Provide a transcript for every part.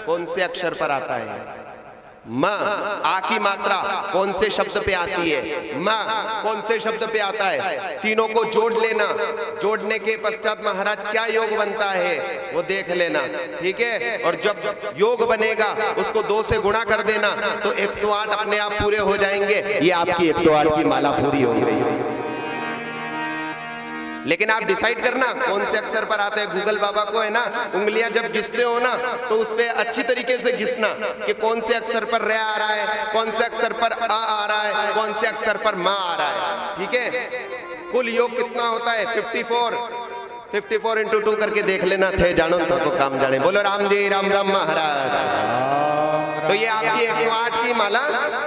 कौन से अक्षर पर आता है? म। आ की मात्रा कौन से शब्द पे आती है? म कौन से शब्द पे आता है? तीनों को जोड़ लेना, जोड़ने के पश्चात महाराज क्या योग बनता है वो देख लेना, ठीक है। और जब योग बनेगा उसको 2 से गुणा कर देना तो 108 अपने आप पूरे हो जाएंगे। ये आपकी 108 की माला पूरी हो गई। लेकिन आप डिसाइड करना कौन से अक्षर पर आते हैं। गूगल बाबा को है ना, उंगलियां जब घिसते हो ना तो उस पे अच्छी तरीके से घिसना कि कौन से अक्षर पर रे आ रहा है, कौन से अक्षर पर आ रहा है, कौन से अक्षर पर मा आ रहा है, ठीक है। कुल योग कितना होता है? 54 इंटू 2 करके देख लेना थे जानो तो काम जाने। बोलो राम जी राम राम महाराज। तो ये आपकी 108 की माला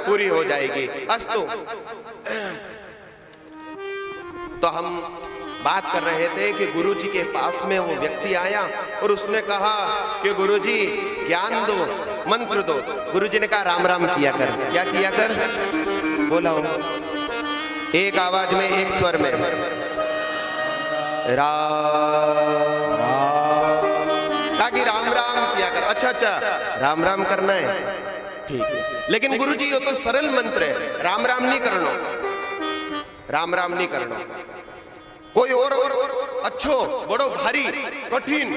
पूरी हो जाएगी। अस्तु, तो हम बात कर रहे थे कि गुरुजी के पास में वो व्यक्ति आया और उसने कहा कि गुरुजी ज्ञान दो, मंत्र दो। गुरुजी ने कहा राम राम किया कर। क्या किया कर? बोला हो एक आवाज में, एक स्वर में, राम। ताकि राम राम किया कर। अच्छा, राम राम करना है, ठीक है। लेकिन गुरुजी ये तो सरल मंत्र है, राम राम नहीं करना, राम राम नहीं करना। कोई और अच्छो बड़ो भारी कठिन।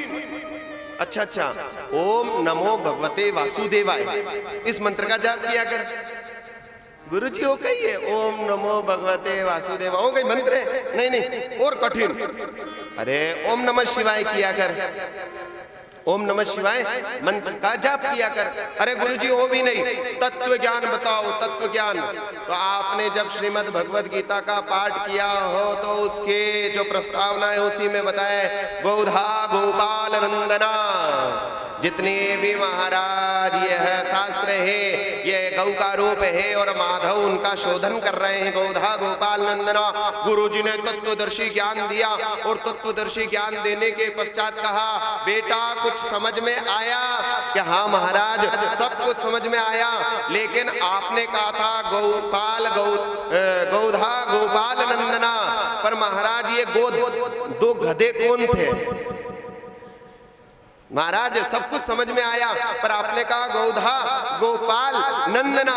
अच्छा, ओम नमो भगवते वासुदेवाय, इस मंत्र का जाप किया कर। गुरुजी हो गई है ओम नमो भगवते वासुदेवा, हो गई मंत्र है? नहीं, और कठिन। अरे ओम नमः शिवाय किया कर, ओम नमः शिवाय मंत्र का जाप किया कर। अरे गुरुजी वो भी नहीं, तत्व ज्ञान बताओ, तत्व ज्ञान। तो आपने जब श्रीमद् भगवद गीता का पाठ किया हो तो उसके जो प्रस्तावना है उसी में बताए गौधा गोपाल नंदना। जितने भी महाराज यह शास्त्र है ये गौ का रूप है और माधव उनका शोधन कर रहे हैं, गौधा गोपाल नंदना। गुरुजी ने तत्वदर्शी ज्ञान दिया और तत्वदर्शी ज्ञान देने के पश्चात कहा बेटा कुछ समझ में आया? कि हाँ महाराज सब कुछ समझ में आया, लेकिन आपने कहा था गौधा गोपाल नंदना, पर महाराज ये दो गधे कौन थे? महाराज सब कुछ समझ में आया पर आपने कहा गौधा गोपाल नंदना,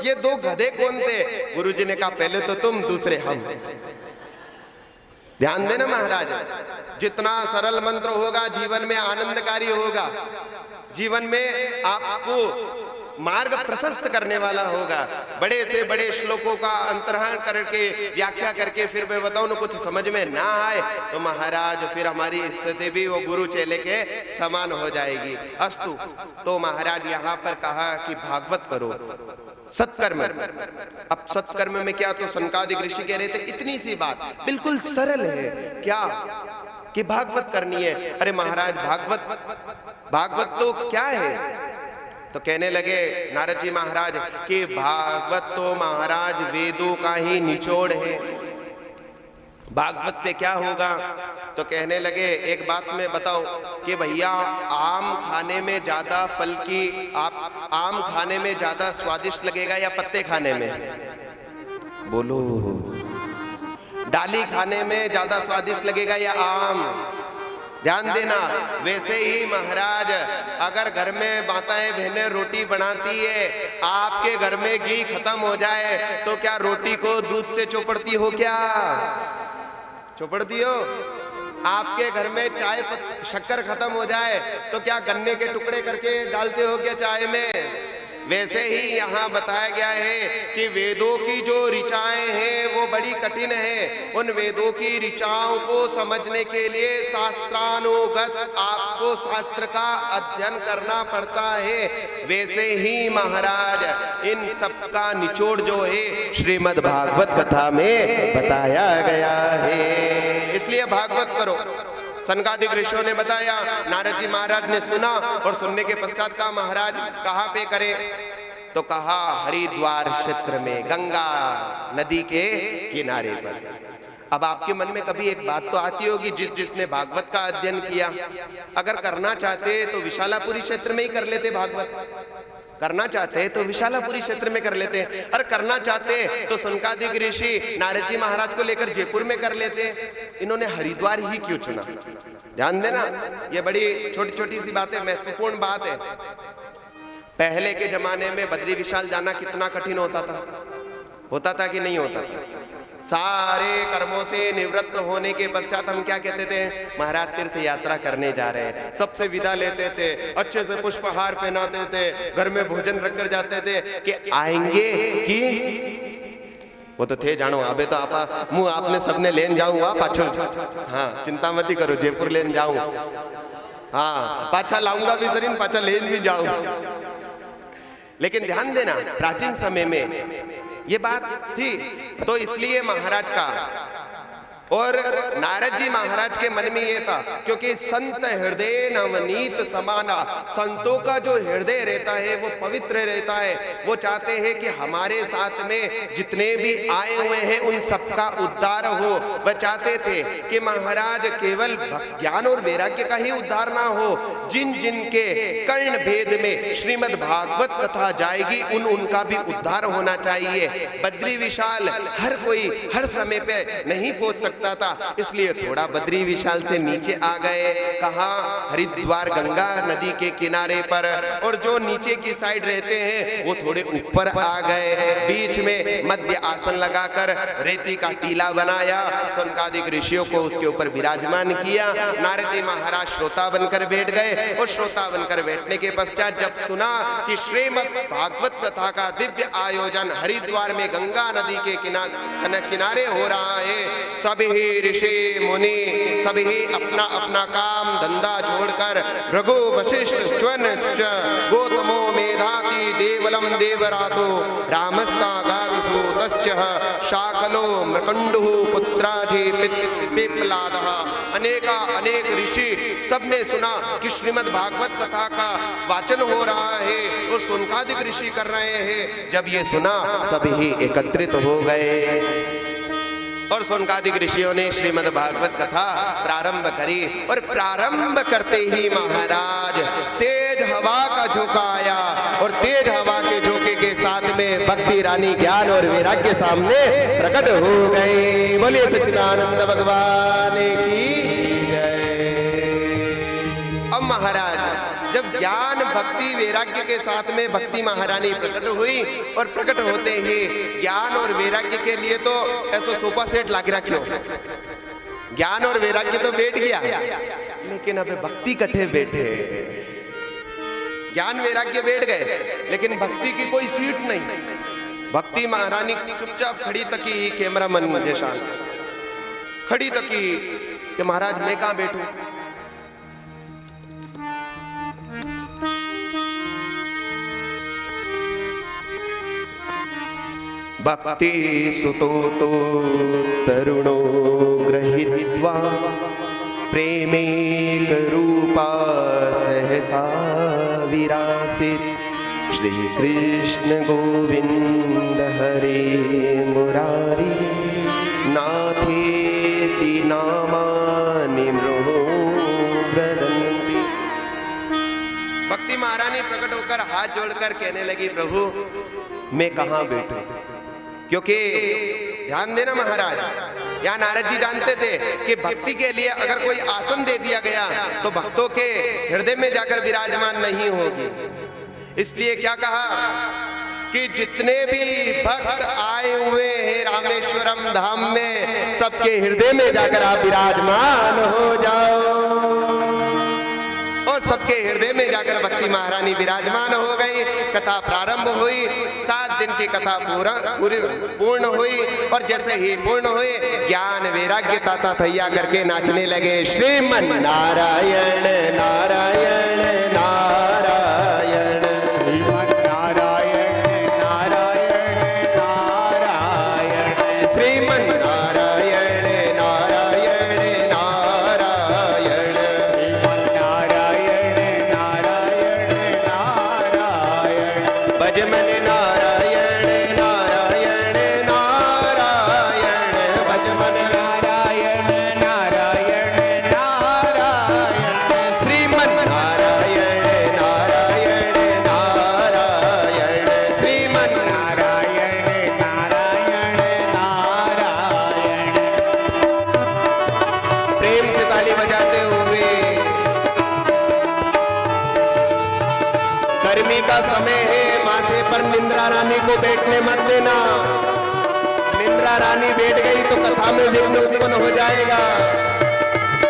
ये 2 गधे कौन थे? गुरुजी ने कहा पहले तो तुम, दूसरे हम। ध्यान देना महाराज, जितना सरल मंत्र होगा जीवन में आनंदकारी होगा, जीवन में आपको मार्ग प्रशस्त करने वाला होगा। बड़े से बड़े श्लोकों का अंतर्हरण करके व्याख्या करके फिर मैं बताऊं ना कुछ समझ में ना आए तो महाराज फिर हमारी स्थिति भी वो गुरु चेले के समान हो जाएगी। अस्तु, तो महाराज यहाँ पर कहा कि भागवत करो, सत्कर्म। अब सत्कर्म में क्या, तो सनकादिक ऋषि कह रहे थे इतनी सी बात बिल्कुल सरल है, क्या कि भागवत करनी है। अरे महाराज भागवत तो क्या है? तो कहने लगे नारद जी महाराज कि भागवत तो महाराज वेदों का ही निचोड़ है, भागवत से क्या होगा? तो कहने लगे एक बात में बताओ कि भैया आम खाने में ज्यादा फल की आम खाने में ज्यादा स्वादिष्ट लगेगा या पत्ते खाने में? बोलो। डाली खाने में ज्यादा स्वादिष्ट लगेगा या आम? ध्यान देना। वैसे ही महाराज अगर घर में माताएं बहनें रोटी बनाती है, आपके घर में घी खत्म हो जाए तो क्या रोटी को दूध से चौपड़ती हो? क्या चौपड़ती हो? आपके घर में चाय शक्कर खत्म हो जाए तो क्या गन्ने के टुकड़े करके डालते हो क्या चाय में? वैसे ही यहाँ बताया गया है कि वेदों की जो ऋचाएं हैं वो बड़ी कठिन है। उन वेदों की ऋचाओं को समझने के लिए शास्त्रानुगत आपको शास्त्र का अध्ययन करना पड़ता है। वैसे ही महाराज इन सब का निचोड़ जो है श्रीमद् भागवत कथा में बताया गया है। इसलिए भागवत करो। सनकादिक ऋषियों ने बताया, नारद जी महाराज ने सुना और सुनने के पश्चात कहा महाराज कहाँ पे करे? तो कहा हरिद्वार क्षेत्र में गंगा नदी के किनारे पर। अब आपके मन में कभी एक बात तो आती होगी, जिसने भागवत का अध्ययन किया अगर करना चाहते तो विशालापुरी क्षेत्र में ही कर लेते, भागवत करना चाहते तो विशालापुरी क्षेत्र में कर लेते, और करना चाहते तो सनकादिक ऋषि नारद जी महाराज को लेकर जयपुर में कर लेते। इन्होंने हरिद्वार ही क्यों चुना? ध्यान देना, ये बड़ी छोटी छोटी सी बातें, महत्वपूर्ण बात है। पहले के जमाने में बद्री विशाल जाना कितना कठिन होता था कि नहीं होता था? सारे कर्मों से निवृत्त होने के पश्चात हम क्या कहते थे? महाराज तीर्थ यात्रा करने जा रहे हैं। सबसे विदा लेते थे, अच्छे से पुष्पहार पहनाते थे, घर में भोजन रखकर जाते थे कि आएंगे कि वो तो थे जानो, अबे तो आपा मुंह आपने सबने लेन जाऊंगा पाछो, हाँ चिंता मत ही करो, जयपुर लेन जाऊं, हाँ पाछा लाऊंगा भी सरीन, पाछा लेन भी जाऊं। लेकिन ध्यान देना, प्राचीन समय में ये बात थी, तो इसलिए महाराज का और नारद जी महाराज के मन में ये था, क्योंकि संत हृदय नवनीत समाना, संतों का जो हृदय रहता है वो पवित्र रहता है। वो चाहते हैं कि हमारे साथ में जितने भी आए हुए हैं उन सबका उद्धार हो। वह चाहते थे कि महाराज केवल ज्ञान और वैराग्य का ही उद्धार ना हो, जिन जिन के कर्ण भेद में श्रीमद् भागवत कथा जाएगी उनका भी उद्धार होना चाहिए। बद्री विशाल हर कोई हर समय पे नहीं पहुंच सकता था, इसलिए थोड़ा बद्री विशाल से नीचे आ गए। कहाँ? हरिद्वार गंगा नदी के किनारे पर। और जो नीचे की साइड रहते हैं वो थोड़े ऊपर आ गए। बीच में मध्य आसन लगाकर रेती का टीला बनाया, सनकादिक ऋषियों को उसके ऊपर विराजमान किया। नारद जी महाराज श्रोता बनकर बैठ गए और श्रोता बनकर बैठने के पश्चात जब सुना कि श्रीमद् भागवत कथा का दिव्य आयोजन हरिद्वार में गंगा नदी के किनारे हो रहा है, सभी ऋषि मुनि सभी अपना अपना काम धंधा छोड़कर रघु वशिष्ठ च्वनश्च गौतमो मेधाति देवलम देवरातो रामस्ता गारुसूतश्च शाकलो मृकंडुः पुत्राजी पिप्पलादः। अनेका अनेक ऋषि सबने सुना कि श्रीमद् भागवत कथा का वाचन हो रहा है, वो सुनकादिक ऋषि कर रहे हैं। जब ये सुना सभी एकत्रित हो गए और सोनकादिक ऋषियों ने श्रीमद् भागवत कथा प्रारंभ करी। और प्रारंभ करते ही महाराज तेज हवा का झोंका आया और तेज हवा के झोंके के साथ में भक्ति रानी ज्ञान और वैराग्य सामने प्रकट हो गई। बोलिए सच्चिदानंद भगवान की जय। अब महाराज जब ज्ञान भक्ति वैराग्य के साथ में भक्ति महारानी प्रकट हुई और प्रकट होते ही ज्ञान और वैराग्य के लिए तो ऐसा सोफा सेट लाके रखियो, ज्ञान और वैराग्य तो बैठ गया, लेकिन अबे भक्ति कट्ठे बैठे। ज्ञान वैराग्य बैठ गए लेकिन भक्ति की कोई सीट नहीं। भक्ति महारानी चुपचाप खड़ी तकी, कैमरा मन मुझे शांत खड़ी तकी कि महाराज मैं कहां बैठूं। भक्ति सुतो तो तरुणो गृहीत्वा प्रेमेक रूपा सहसा विरासित श्री कृष्ण गोविंद हरे मुरारी नाथेति नामानि ब्रदन्ति। भक्ति महारानी प्रकट होकर हाथ जोड़कर कहने लगी, प्रभु मैं कहां बैठूं, क्योंकि ध्यान देना महाराज, यहाँ नारद जी जानते थे कि भक्ति के लिए अगर कोई आसन दे दिया गया तो भक्तों के हृदय में जाकर विराजमान नहीं होगी। इसलिए क्या कहा कि जितने भी भक्त आए हुए हैं रामेश्वरम धाम में, सबके हृदय में जाकर आप विराजमान हो जाओ। और सबके हृदय में जाकर भक्ति महारानी विराजमान हो गई। कथा प्रारंभ हुई, 7 दिन की कथा पूर्ण हुई और जैसे ही पूर्ण हुई ज्ञान वैराग्य ताता थैया करके नाचने लगे। श्रीमन नारायण नारायण नारायण श्रीमन नारायण नारायण नारायण श्रीमन नारायण नारायण नारायण श्रीमन नारायण नारायण नारायण भजमन नारायण नारायण नारायण भजमन नारायण नारायण नारायण श्रीमन नारायण गर्मी का समय है, माथे पर निंद्रा रानी को बैठने मत देना। निंद्रा रानी बैठ गई तो कथा में विघ्न उत्पन्न हो जाएगा।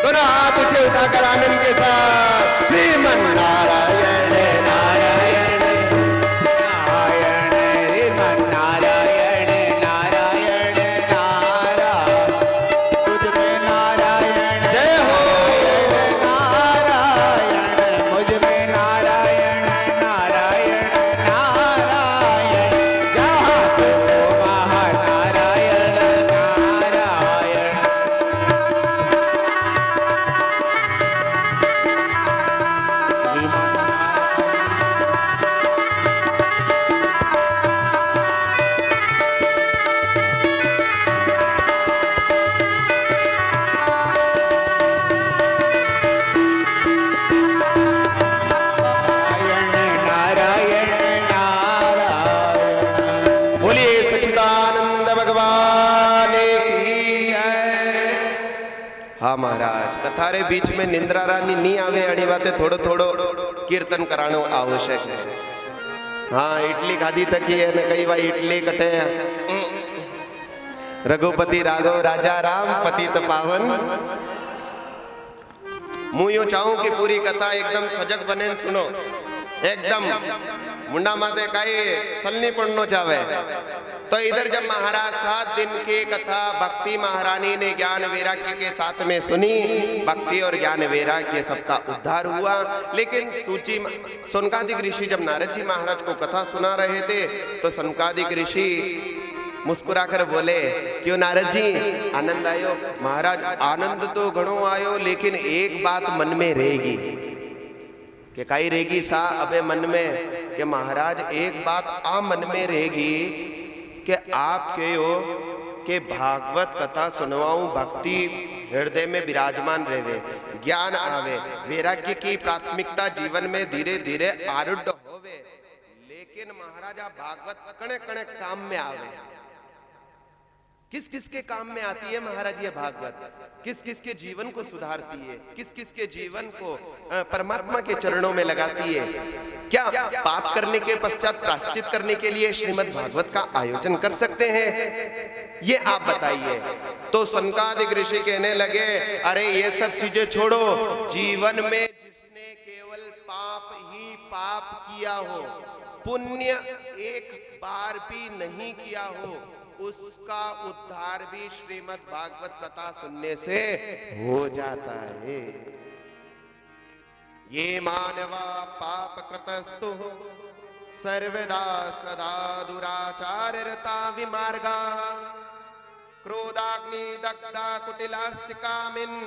तो ना हाथ उठे उठाकर आनंद के साथ श्रीमन नारायण नारायण नारायण श्रीमन नारायण नारायण नारायण तुझ में नारायण जय हो नारायण मुझ में नारायण नारायण नारायण जहाँ तो महानारायण नारायण। बोलिए सच्चिदानंद भगवान की जय। हाँ महाराज, कथा रे बीच में निंद्रा रानी नहीं आवे अड़ी बातें थोड़ो थोड़ो कीर्तन करानो आवश्यक है। हाँ इडली खाधी तकी है ने कई बार इडली कटे रघुपति राघव राजा राम पतित पावन। मुँह यूं चाहूं कि पूरी कथा एकदम सजग बने सुनो, एकदम मुंडा माते काई सलनी पड़नो चाहे। तो इधर जब महाराज 7 दिन की कथा भक्ति महारानी ने ज्ञान वैराग्य के साथ में सुनी, भक्ति और ज्ञान वैराग्य सबका उद्धार हुआ। लेकिन सनकादिक ऋषि जब नारद जी महाराज को कथा सुना रहे थे तो सनकादिक ऋषि मुस्कुराकर बोले, क्यों नारद जी आनंद आयो? महाराज आनंद तो घणो आयो, लेकिन एक बात मन में रहेगी। कि काई रहेगी सा अबे मन में? कि महाराज एक बात आ मन में रहेगी कि आप कहो कि भागवत कथा सुनवाऊं, भक्ति हृदय में विराजमान रहे, ज्ञान आवे, वैराग्य की प्राथमिकता जीवन में धीरे धीरे आरूढ़ होवे। लेकिन महाराज आप भागवत कणे कणे काम में आवे। किस किस के काम में आती है महाराज ये भागवत? किस किस के जीवन को सुधारती है? किस किस के जीवन को परमात्मा के चरणों में लगाती है? क्या पाप करने के पश्चात प्रायश्चित करने के लिए श्रीमद् भागवत का आयोजन कर सकते हैं? ये आप बताइए। तो सनकादिक ऋषि कहने लगे, अरे ये सब चीजें छोड़ो, जीवन में जिसने केवल पाप ही पाप किया हो, पुण्य एक बार भी नहीं किया हो, उसका उद्धार भी श्रीमद् भागवत कथा सुनने से हो जाता है। ये मानवा पाप कृतस्तु सर्वदा सदा दुराचार रता विमार्गा क्रोधाग्नि दग्धा कुटिलाश्च कामिन्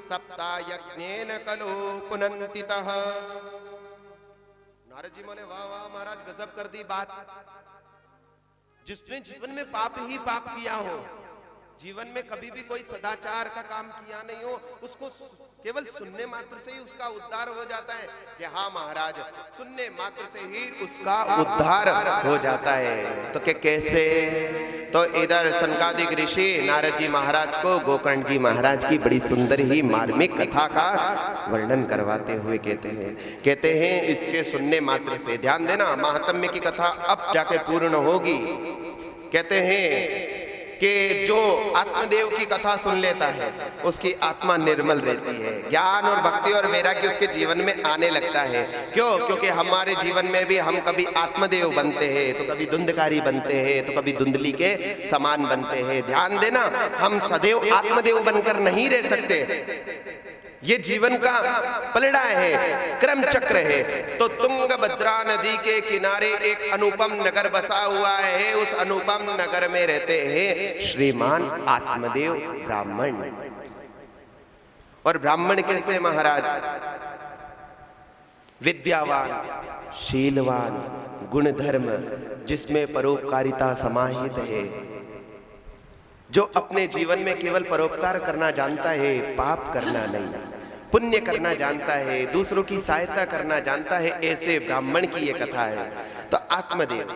सप्ता यज्ञेन कलो पुनन्तितः। नारद जी बोले, वाह वाह महाराज गजब कर दी बात। जिसने जीवन में पाप ही पाप किया हो, जीवन में कभी भी कोई सदाचार का काम किया नहीं हो, उसको केवल सुनने मात्र से ही उसका उद्धार हो जाता है। कि हाँ महाराज, सुनने मात्र से ही उसका उद्धार हो जाता है। तो क्या कैसे? तो इधर सनकादिक ऋषि नारद जी महाराज को गोकर्ण जी महाराज की बड़ी सुंदर ही मार्मिक कथा का वर्णन करवाते हुए कहते हैं इसके सुनने मात्र से, ध्यान देना, महात्म्य की कथा अब जाके पूर्ण होगी। कहते हैं कि जो आत्मदेव की कथा सुन लेता है उसकी आत्मा निर्मल रहती है, ज्ञान और भक्ति और वैराग्य उसके जीवन में आने लगता है। क्यों? क्योंकि हमारे जीवन में भी हम कभी आत्मदेव बनते हैं, तो कभी धुंधकारी बनते हैं, तो कभी धुंधली के समान बनते हैं। ध्यान देना, हम सदैव आत्मदेव बनकर नहीं रह सकते। ये जीवन का पलड़ा है, क्रम चक्र है। तो तुंगभद्रा नदी के किनारे एक अनुपम नगर बसा हुआ है। उस अनुपम नगर में रहते हैं श्रीमान आत्मदेव ब्राह्मण। और ब्राह्मण कैसे महाराज? विद्यावान, शीलवान, गुणधर्म जिसमें परोपकारिता समाहित है, जो अपने जीवन में केवल परोपकार करना जानता है, पाप करना नहीं, पुण्य करना जानता है, दूसरों की सहायता करना जानता है, ऐसे ब्राह्मण की ये कथा है। तो आत्मदेव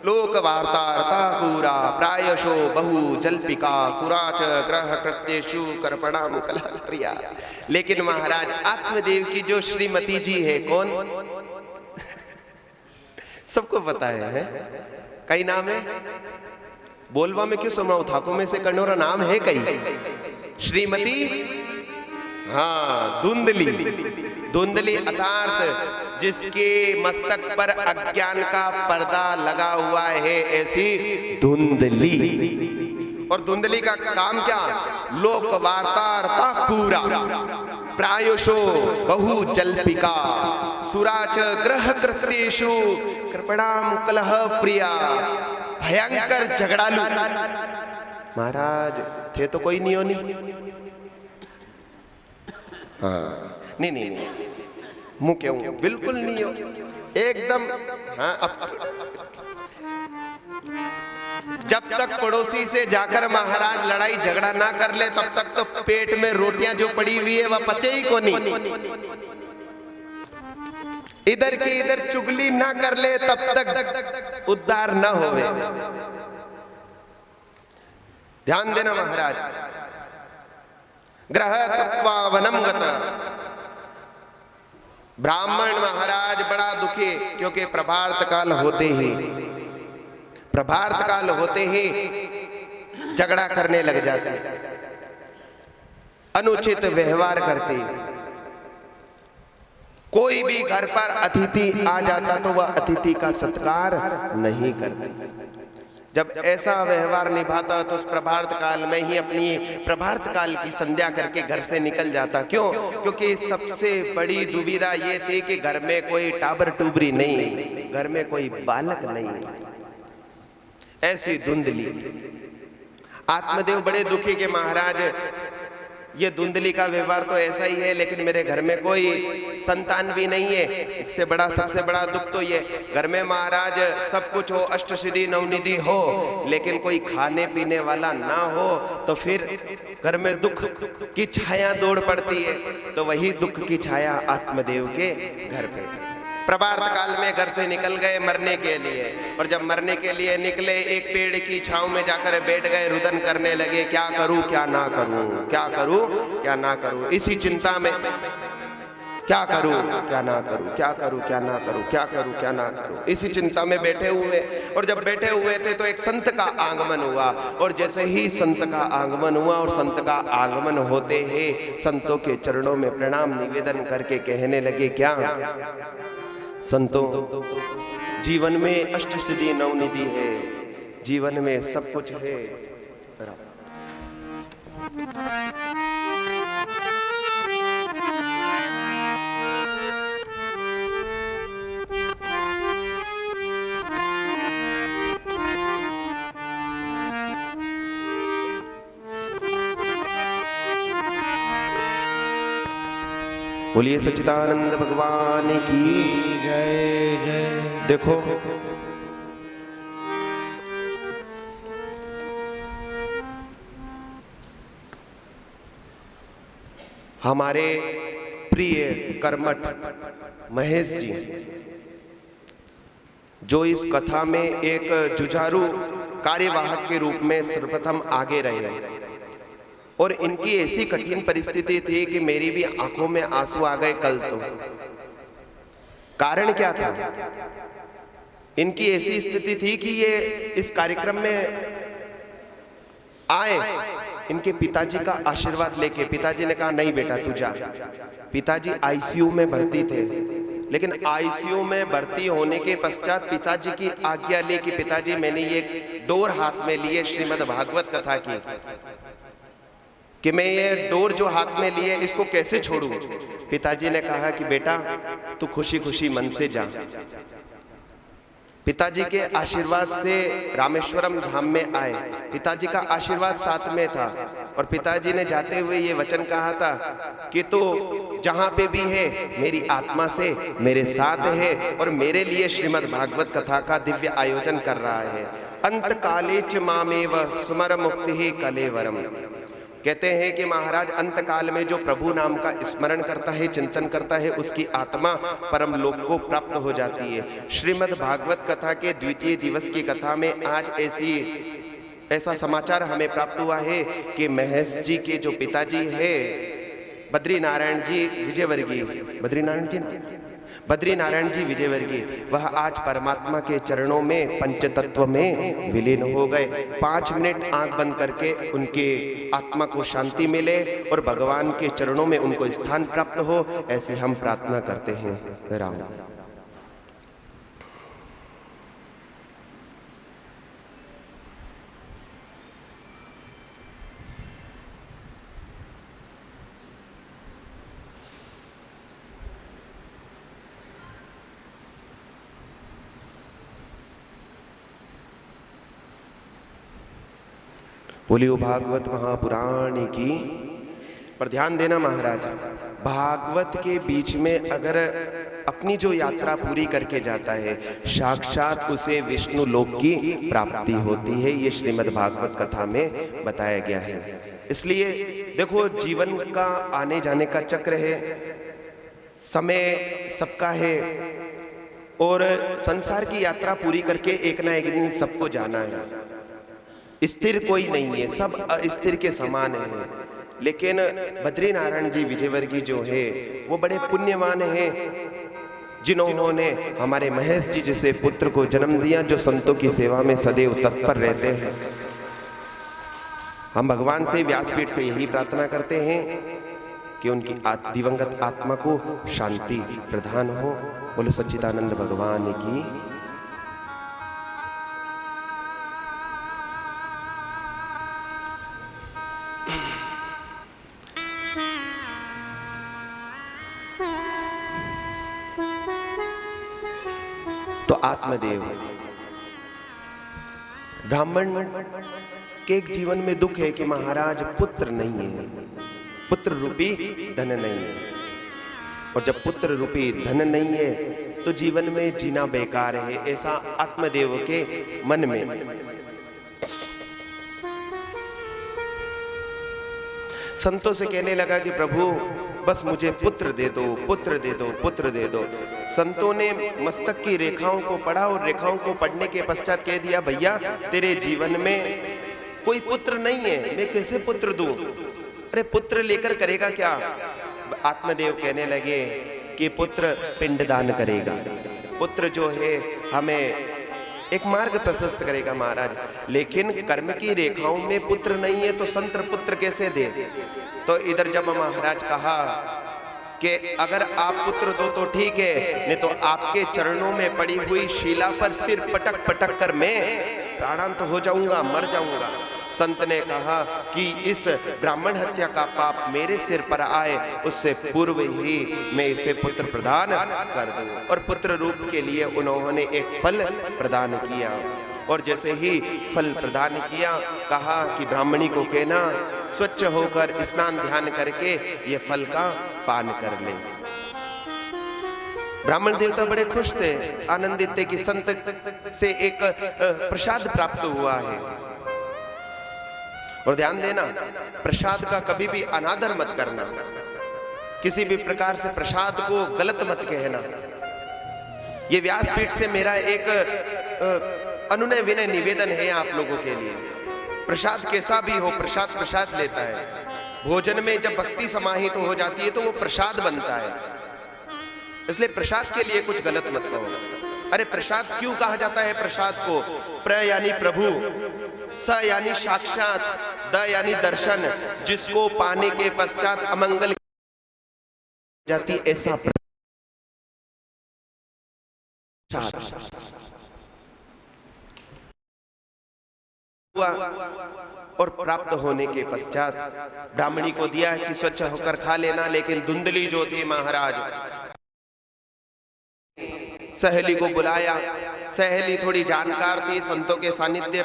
लोक वार्ता पूरा प्रायशो बहु जल्पिका सुराच ग्रह कृत्येषु कर्पणा मुकला प्रिया। लेकिन महाराज आत्मदेव की जो श्रीमती जी है, कौन? सबको पता है? कई नाम है बोलवा में, क्यों सुनाओ, थाको में से कनोरा नाम है कई। श्रीमती, हाँ, धुंधली। धुंधली अर्थात जिसके मस्तक पर अज्ञान का पर्दा लगा हुआ है, ऐसी धुंधली। और धुंधली का काम क्या? लोक वार्तार्ता पूरा, प्रायुषो बहु जल्पिका, सुराच ग्रह कृत्येषु कृपणाम कलह प्रिया। भयंकर झगड़ालू। महाराज थे तो कोई नहीं होनी। हाँ, नहीं, मुंह क्यों, बिल्कुल नहीं हो, एकदम। हाँ, जब तक पड़ोसी से जाकर महाराज लड़ाई झगड़ा ना कर ले, तब तक तो पेट में रोटियां जो पड़ी हुई है वह पचे ही को नहीं। इधर की इधर चुगली ना कर ले, तब तक उद्धार ना होवे। ध्यान देना महाराज। ग्रह तत्वा वनम गता। ब्राह्मण महाराज बड़ा दुखी, क्योंकि प्रभात काल होते ही झगड़ा करने लग जाते, अनुचित व्यवहार करते। कोई भी घर पर अतिथि आ जाता तो वह अतिथि का सत्कार नहीं करते। जब ऐसा व्यवहार निभाता तो उस प्रभात काल में ही अपनी प्रभात काल की संध्या करके घर से निकल जाता। क्यों? क्योंकि सबसे बड़ी दुविधा ये थी कि घर में कोई टाबर टूबरी नहीं, घर में कोई बालक नहीं। ऐसी धुंधली। आत्मदेव बड़े दुखी के महाराज, ये धुंधली का व्यवहार तो ऐसा ही है, लेकिन मेरे घर में कोई संतान भी नहीं है। इससे बड़ा, सबसे बड़ा दुख तो ये, घर में महाराज सब कुछ हो, अष्टसिद्धि नवनिधि हो, लेकिन कोई खाने पीने वाला ना हो तो फिर घर में दुख की छाया दौड़ पड़ती है। तो वही दुख की छाया आत्मदेव के घर पे। प्रभात काल में घर से निकल गए मरने के लिए, और जब मरने के लिए निकले एक पेड़ की छांव में जाकर बैठ गए, रुदन करने लगे, क्या करूं क्या ना करूं, क्या करूं क्या ना करूं। इसी चिंता में, क्या करूं क्या ना करूं, क्या करूं क्या ना करूं, क्या करूं क्या ना करूं, इसी चिंता में बैठे हुए। और जब बैठे हुए थे तो एक संत का आगमन हुआ, और जैसे ही संत का आगमन हुआ और संत का आगमन होते ही संतों के चरणों में प्रणाम निवेदन करके कहने लगे, क्या संतों, जीवन में अष्टसिद्धि नवनिधि है, जीवन में सब कुछ है। बोलिए सच्चिदानंद भगवान की जय जय। देखो, हमारे प्रिय कर्मठ महेश जी, जो इस कथा में एक जुझारू कार्यवाहक के रूप में सर्वप्रथम आगे रहे, और इनकी ऐसी कठिन परिस्थिति थी कि मेरी भी आंखों में आंसू आ गए कल तो। कारण क्या था? इनकी ऐसी स्थिति थी कि ये इस कार्यक्रम में आए इनके पिताजी का आशीर्वाद लेके। पिताजी ने कहा, नहीं बेटा तू जा। पिताजी आईसीयू में भर्ती थे, लेकिन आईसीयू में भर्ती होने के पश्चात पिताजी की आज्ञा ली कि पिताजी मैंने ये डोर हाथ में लिए श्रीमद् भागवत कथा की, कि मैं ये डोर जो हाथ में लिए इसको कैसे छोड़ूं। पिताजी ने कहा कि बेटा तू खुशी खुशी मन से जा। पिताजी के आशीर्वाद से रामेश्वरम धाम में आए। पिताजी का आशीर्वाद साथ में था, और पिताजी ने जाते हुए ये वचन कहा था कि तू जहां पे भी है मेरी आत्मा से मेरे साथ है, और मेरे लिए श्रीमद् भागवत कथा का दिव्य आयोजन कर रहा है। अंत काले च मामेव स्मर मुक्ति ही कलेवरम। कहते हैं कि महाराज अंत काल में जो प्रभु नाम का स्मरण करता है, चिंतन करता है, उसकी आत्मा परम लोक को प्राप्त हो जाती है। श्रीमद् भागवत कथा के द्वितीय दिवस की कथा में आज ऐसा समाचार हमें प्राप्त हुआ है कि महेश जी के जो पिताजी है बद्रीनारायण जी विजयवर्गीय, बद्रीनारायण जी ना, बद्री नारायण जी विजयवर्गीय, वह आज परमात्मा के चरणों में पंचतत्व में विलीन हो गए। 5 मिनट आंख बंद करके उनके आत्मा को शांति मिले और भगवान के चरणों में उनको स्थान प्राप्त हो, ऐसी हम प्रार्थना करते हैं। राम। बोलियो भागवत महापुराण की। पर ध्यान देना महाराज, भागवत के बीच में अगर अपनी जो यात्रा पूरी करके जाता है, साक्षात उसे विष्णु लोक की प्राप्ति होती है। ये श्रीमद् भागवत कथा में बताया गया है। इसलिए देखो, जीवन का आने जाने का चक्र है, समय सबका है और संसार की यात्रा पूरी करके एक ना एक दिन सबको जाना है। स्थिर कोई नहीं है, सब अस्थिर के समान है। लेकिन बद्री नारायण जी विजयवर्गीय जो है वो बड़े पुण्यवान हैं, जिन्होंने हमारे महेश जी जैसे पुत्र को जन्म दिया, जो संतों की सेवा में सदैव तत्पर रहते हैं। हम भगवान से, व्यासपीठ से यही प्रार्थना करते हैं कि उनकी दिवंगत आत्मा को शांति प्रदान हो। बोलो सच्चिदानंद भगवान की। तो आत्मदेव, ब्राह्मण के एक जीवन में दुख है कि महाराज पुत्र नहीं है, पुत्र रूपी धन नहीं है। और जब पुत्र रूपी धन नहीं है तो जीवन में जीना बेकार है, ऐसा आत्मदेव के मन में। संतों से कहने लगा कि प्रभु बस मुझे पुत्र दे दो, पुत्र दे दो, पुत्र दे दो। संतों ने मस्तक की रेखाओं को पढ़ा और रेखाओं को पढ़ने के पश्चात कह दिया, भैया तेरे जीवन में कोई पुत्र नहीं है, मैं कैसे पुत्र दूं? अरे पुत्र लेकर करेगा क्या? आत्मदेव कहने लगे कि पुत्र पिंडदान करेगा, पुत्र जो है हमें एक मार्ग प्रशस्त करेगा महाराज। लेकिन कर्म की रेखाओं में पुत्र नहीं है तो संत पुत्र कैसे दे? तो इधर जब महाराज कहा कि अगर आप पुत्र दो तो ठीक है, नहीं तो आपके चरणों में पड़ी हुई शिला पर सिर पटक पटक कर मैं प्राणांत हो जाऊंगा, मर जाऊंगा। संत ने कहा कि इस ब्राह्मण हत्या का पाप मेरे सिर पर आए उससे पूर्व ही मैं इसे पुत्र प्रदान कर दूं। और पुत्र रूप के लिए उन्होंने एक फल प्रदान किया। और जैसे ही फल प्रदान किया, कहा कि ब्राह्मणी को कहना स्वच्छ होकर स्नान ध्यान करके ये फल का पान कर ले। ब्राह्मण देवता बड़े खुश थे, आनंदित थे कि संत से एक प्रसाद प्राप्त हुआ है। और ध्यान देना, प्रसाद का कभी भी अनादर मत करना, किसी भी प्रकार से प्रसाद को गलत मत कहना। ये व्यासपीठ से मेरा एक अनुनय विनय निवेदन है आप लोगों के लिए। प्रसाद कैसा भी हो, प्रसाद प्रसाद लेता है। भोजन में जब भक्ति समाहित हो जाती है तो वो प्रसाद बनता है। इसलिए प्रसाद के लिए कुछ गलत मत कहो। अरे प्रसाद क्यों कहा जाता है? प्रसाद को प्र यानी प्रभु, स यानी साक्षात, द यानी दर्शन, जिसको पाने के पश्चात अमंगल जाती ऐसा हुआ। और प्राप्त होने के पश्चात ब्राह्मणी को दिया कि स्वच्छ होकर खा लेना। लेकिन धुंधली जो थी महाराज, सहेली को बुलाया। सहेली थोड़ी जानकार थी, संतों के सानिध्य।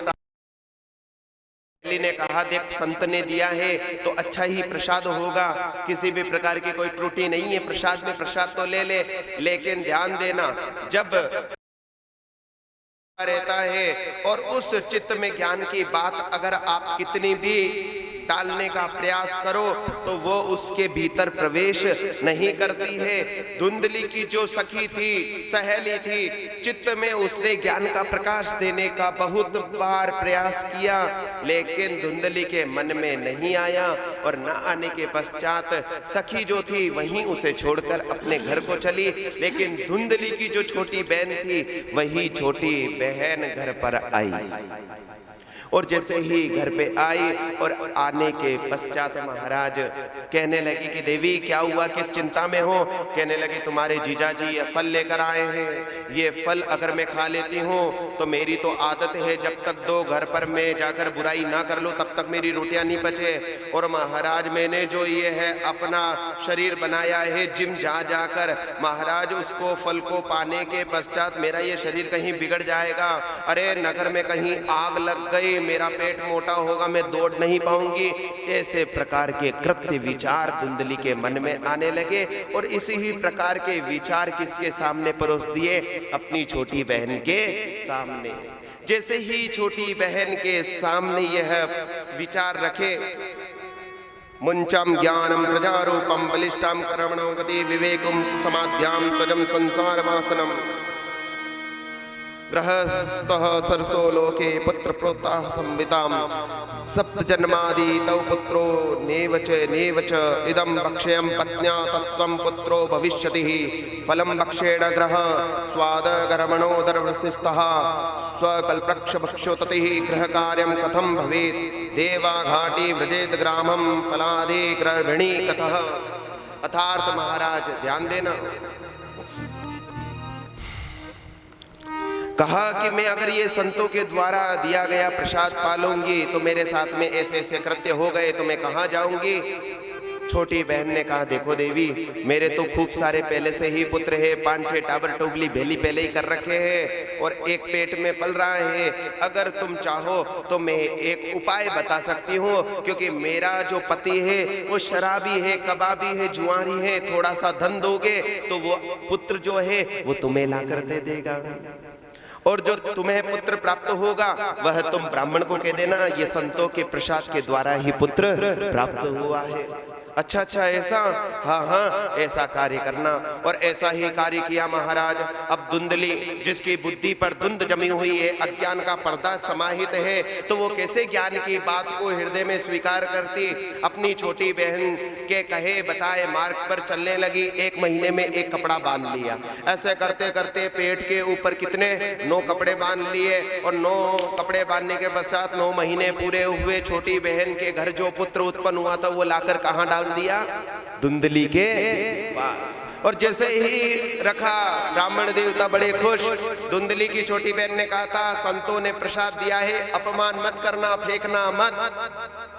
सहेली ने कहा देख संत ने दिया है तो अच्छा ही प्रसाद होगा, किसी भी प्रकार की कोई त्रुटि नहीं है प्रसाद में, प्रसाद तो ले ले। लेकिन ध्यान देना, जब रहता है और उस चित्त में ज्ञान की बात अगर आप कितनी भी टालने का प्रयास करो तो वो उसके भीतर प्रवेश नहीं करती है। धुंधली की जो सखी थी, सहेली थी, चित्त में उसने ज्ञान का प्रकाश देने का बहुत बार प्रयास किया, लेकिन धुंधली के मन में नहीं आया। और न आने के पश्चात सखी जो थी वहीं उसे छोड़कर अपने घर को चली। लेकिन धुंधली की जो छोटी बहन थी वही छोटी बहन घर पर आई। और जैसे ही घर पे आई और आने के पश्चात महाराज कहने लगी कि देवी क्या हुआ, किस चिंता में हो? कहने लगी तुम्हारे जीजाजी ये फल लेकर आए हैं, ये फल अगर मैं खा लेती हूँ तो मेरी तो आदत है जब तक दो घर पर मैं जाकर बुराई ना कर लूँ तब तक मेरी रोटियां नहीं पचे। और महाराज मैंने जो ये है अपना शरीर बनाया है जिम जा जाकर, महाराज उसको फल को पाने के पश्चात मेरा ये शरीर कहीं बिगड़ जाएगा, अरे नगर में कहीं आग लग गई, मेरा पेट मोटा होगा, मैं दौड़ नहीं पाऊंगी। ऐसे प्रकार के कृत्य विचार धुंधली के मन में आने लगे। और इसी ही प्रकार के विचार किसके सामने परोस दिए? अपनी छोटी बहन के सामने। जैसे ही छोटी बहन के सामने यह विचार रखे, मुंचम ज्ञानम प्रजारूपम बलिष्ठम कर्मणो गति विवेकम समाध्याम त्वजम संसार वासनम गृहस्थः सरसो लोके पुत्र प्रोक्तः संविताम सप्त जन्मादि तव पुत्रो नेवच नेवच इदं भक्ष्यं पत्न्या तत्त्वं पुत्रो भविष्यति फलं भक्षेण ग्रह स्वाद कर्मणो दर्वसिस्तः स्वकल्पक्ष भक्षो ततिः गृह कार्यं कथं भवेत् देवा घाटी व्रजेत ग्रामं फलादि गर्भिणी कथः। अर्थात महाराज ध्यान देना, कहा कि मैं अगर ये संतों के द्वारा दिया गया प्रसाद पालूंगी तो मेरे साथ में ऐसे ऐसे कृत्य हो गए तो मैं कहाँ जाऊंगी? छोटी बहन ने कहा देखो देवी, मेरे तो खूब सारे पहले से ही पुत्र है, 5-6 टाबर टोबली भेली पहले ही कर रखे हैं और एक पेट में पल रहा है। अगर तुम चाहो तो मैं एक उपाय बता सकती हूँ, क्योंकि मेरा जो पति है वो शराबी है, कबाबी है, जुआरी है, थोड़ा सा धन दोगे तो वो पुत्र जो है वो तुम्हें ला कर दे देगा, और जो तुम्हें पुत्र प्राप्त होगा वह तुम ब्राह्मण को कह देना ये संतों के प्रसाद के द्वारा ही पुत्र प्राप्त हुआ है। अच्छा अच्छा ऐसा, हाँ हाँ ऐसा कार्य करना। और ऐसा ही कार्य किया महाराज। अब धुंधली जिसकी बुद्धि पर धुंध जमी हुई है, अज्ञान का पर्दा समाहित है, तो वो कैसे ज्ञान की बात को हृदय में स्वीकार करती? अपनी छोटी बहन के कहे बताए मार्ग पर चलने लगी। 1 महीने में 1 कपड़ा बांध लिया। ऐसे करते करते पेट के ऊपर कितने 9 कपड़े बांध लिए, और 9 कपड़े बांधने के पश्चात 9 महीने पूरे हुए। छोटी बहन के घर जो पुत्र उत्पन्न हुआ था वो लाकर कहाँ डाल दिया? धुंधली के पास। और जैसे ही रखा, ब्राह्मण देवता बड़े खुश। धुंधली की छोटी बहन ने कहा था संतों ने प्रसाद दिया है, अपमान मत करना, फेंकना मत।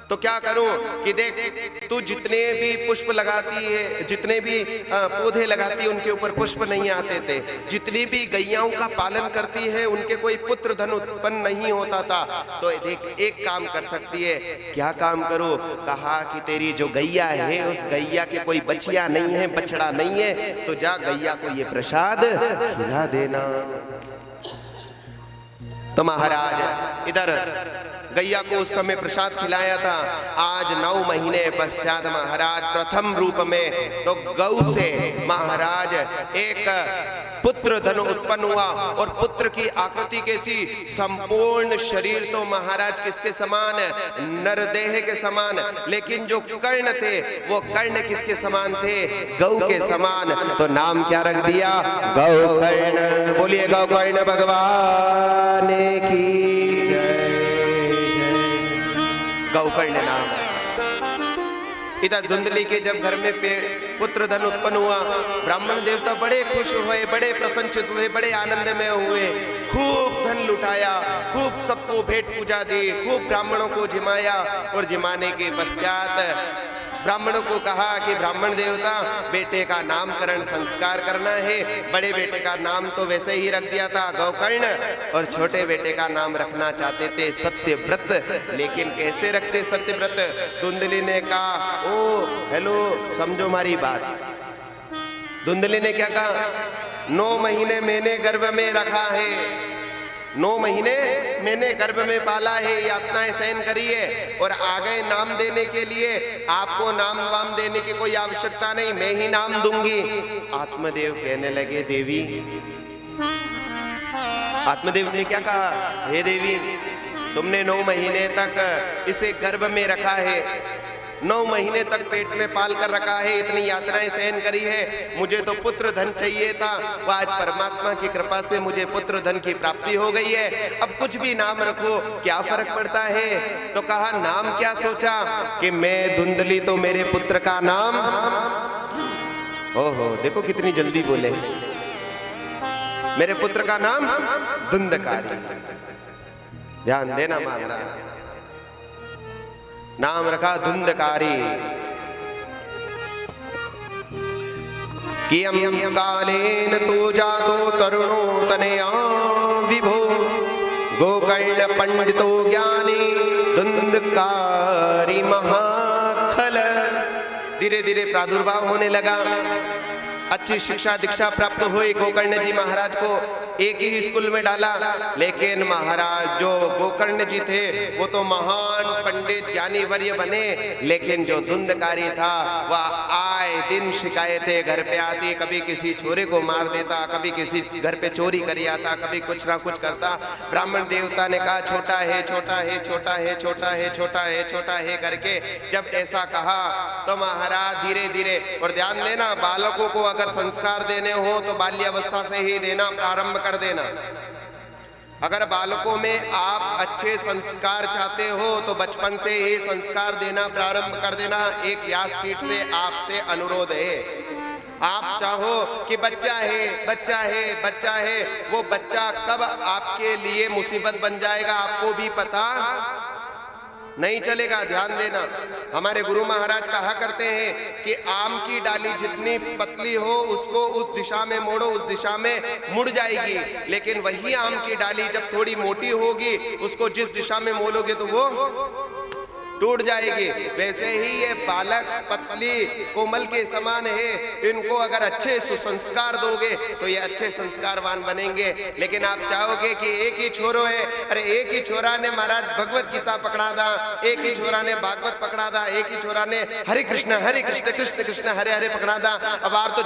तो क्या करूं कि देख तू जितने भी पुष्प लगाती है, जितने भी पौधे लगाती है उनके ऊपर पुष्प नहीं आते थे, जितनी भी गैयाओं का पालन करती है उनके कोई पुत्र धन उत्पन्न नहीं होता था। तो देख एक काम कर सकती है। क्या काम करूं? कहा कि तेरी जो गैया है उस गैया के कोई बछिया नहीं है, बछड़ा नहीं है, तो जा गैया को ये प्रसाद खिला देना। तो महाराज इधर गैया को उस समय प्रसाद खिलाया था। आज 9 महीने पश्चात महाराज प्रथम रूप में तो गौ से महाराज एक पुत्र धन उत्पन्न हुआ। और पुत्र की आकृति कैसी? संपूर्ण शरीर तो महाराज किसके समान? नरदेह के समान। लेकिन जो कर्ण थे वो कर्ण किसके समान थे? गौ के समान। तो नाम क्या रख दिया? गौकर्ण। बोलिए गौकर्ण भगवान की गौकर्ण नाम। इधर धुंधली के जब घर में पुत्र धन उत्पन्न हुआ, ब्राह्मण देवता बड़े खुश हुए, बड़े प्रसन्नचित हुए, बड़े आनंद में हुए। खूब धन लुटाया, खूब सबको भेंट पूजा दी, खूब ब्राह्मणों को जिमाया। और जिमाने के पश्चात ब्राह्मणों को कहा कि ब्राह्मण देवता बेटे का नामकरण संस्कार करना है। बड़े बेटे का नाम तो वैसे ही रख दिया था गौकर्ण, और छोटे बेटे का नाम रखना चाहते थे सत्यव्रत। लेकिन कैसे रखते सत्यव्रत? धुंधली ने कहा ओ हेलो समझो हमारी बात। धुंधली ने क्या कहा? 9 महीने मैंने गर्भ में रखा है 9 महीने मैंने गर्भ में पाला है, यातनाएं सहन करी है, और आ गए नाम देने के लिए। आपको नाम वाम देने की कोई आवश्यकता नहीं, मैं ही नाम दूंगी। आत्मदेव कहने लगे, देवी, आत्मदेव ने क्या कहा, हे देवी, तुमने 9 महीने तक इसे गर्भ में रखा है, 9 महीने तक पेट में पाल कर रखा है, इतनी यातनाएं सहन करी है, मुझे तो पुत्र धन चाहिए था, वह आज परमात्मा की कृपा से मुझे पुत्र धन की प्राप्ति हो गई है, अब कुछ भी नाम रखो, क्या फर्क पड़ता है। तो कहा, नाम क्या सोचा कि मैं धुंधली तो मेरे पुत्र का नाम, ओहो देखो कितनी जल्दी बोले, मेरे पुत्र का नाम धुंधकारी। ध्यान देना महाराज, नाम रखा धुंधकारी। कियं कालेन तो जातो तरुणो तनया विभो, गोकर्ण पंडितो ज्ञानी धुंधकारी महाखल। धीरे धीरे प्रादुर्भाव होने लगा, अच्छी शिक्षा दीक्षा प्राप्त हुई। गोकर्ण जी महाराज को एक ही स्कूल में डाला, लेकिन महाराज जो गोकर्ण जी थे वो तो महान पंडित ज्ञानी वर्य बने, लेकिन जो धुंधकारी था वह आए दिन शिकायतें घर पे आती, कभी किसी छोरे को मार देता, कभी किसी घर पे चोरी कर आता, कभी कुछ ना कुछ करता। ब्राह्मण देवता ने कहा, छोटा है छोटा है छोटा है छोटा है छोटा है छोटा है करके जब ऐसा कहा तो महाराज धीरे धीरे, और ध्यान देना, बालकों को अगर संस्कार देने हो तो बाल्यावस्था से ही देना प्रारंभ कर देना। अगर बालकों में आप अच्छे संस्कार चाहते हो तो बचपन से ही संस्कार देना प्रारंभ कर देना। एक व्यासपीठ से आपसे अनुरोध है, आप चाहो कि बच्चा है बच्चा है बच्चा है, वो बच्चा कब आपके लिए मुसीबत बन जाएगा आपको भी पता नहीं चलेगा। ध्यान देना, हमारे गुरु महाराज कहा करते हैं कि आम की डाली जितनी पतली हो उसको उस दिशा में मोड़ो, उस दिशा में मुड़ जाएगी, लेकिन वही आम की डाली जब थोड़ी मोटी होगी उसको जिस दिशा में मोड़ोगे तो वो टूट जाएगी। वैसे ही ये बालक पतली कोमल के समान है, इनको अगर अच्छे सुसंस्कार दोगे तो ये अच्छे संस्कारवान बनेंगे। लेकिन आप चाहोगे कि एक ही छोरो है, अरे एक ही छोरा ने महाराज भगवत गीता पकड़ा था, एक ही छोरा ने भागवत पकड़ा था, एक ही छोरा ने हरे कृष्ण कृष्ण कृष्ण हरे हरे पकड़ा था। अब आर तो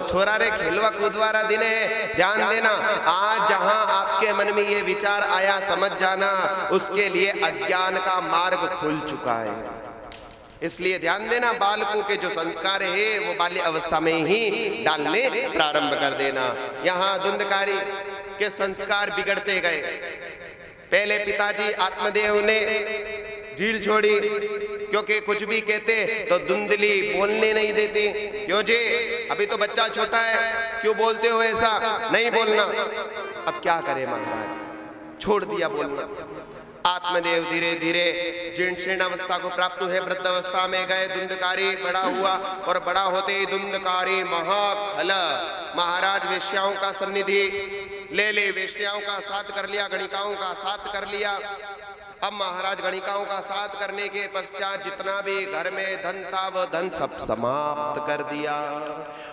छोरा रे खेलवा कूदवारा दिन है। ध्यान देना, आज जहां आपके मन में ये विचार आया समझ जाना, उसके लिए अज्ञान का मार्ग खुल चुका है। इसलिए ध्यान देना, बालकों के जो संस्कार है वो बाल्य अवस्था में ही डालने प्रारंभ कर देना। यहाँ धुंधकारी के संस्कार बिगड़ते गए। पहले पिताजी आत्मदेव ने ढील छोड़ी, क्योंकि कुछ भी कहते तो धुंधली बोलने नहीं देती। क्यों जी, अभी तो बच्चा छोटा है, क्यों बोलते हो ऐसा, नहीं बोलना। अब क्या करे महाराज, छोड़ दिया बोलना। आत्मदेव धीरे धीरे जीर्ण अवस्था को प्राप्त हुए, वृद्ध अवस्था में गए। धुंधकारी बड़ा हुआ और बड़ा होते ही धुंधकारी महाखल महाराज वेश्याओं का सन्निधि ले वेश्याओं का साथ कर लिया, गणिकाओं का साथ कर लिया। अब महाराज गणिकाओं का साथ करने के पश्चात जितना भी घर में धन था वह धन सब समाप्त कर दिया,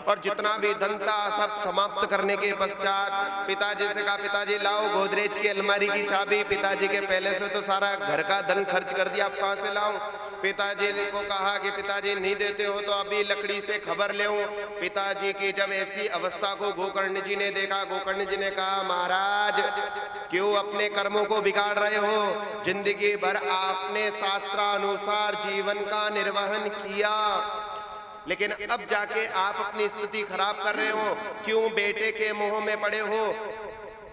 और जितना भी धन था सब समाप्त करने के पश्चात पिताजी से कहा, पिताजी लाओ गोदरेज की अलमारी की चाबी। पिताजी के पहले से तो सारा घर का धन खर्च कर दिया, अब कहां से लाऊं। पिताजी को कहा कि पिताजी नहीं देते हो तो अभी लकड़ी से खबर ले। पिताजी की जब ऐसी अवस्था को गोकर्ण जी ने देखा, गोकर्ण जी ने कहा, महाराज क्यों अपने कर्मों को बिगाड़ रहे हो, जिंदगी भर आपने शास्त्रानुसार जीवन का निर्वहन किया, लेकिन अब जाके आप अपनी स्थिति खराब कर रहे हो, क्यों बेटे के मोह में पड़े हो।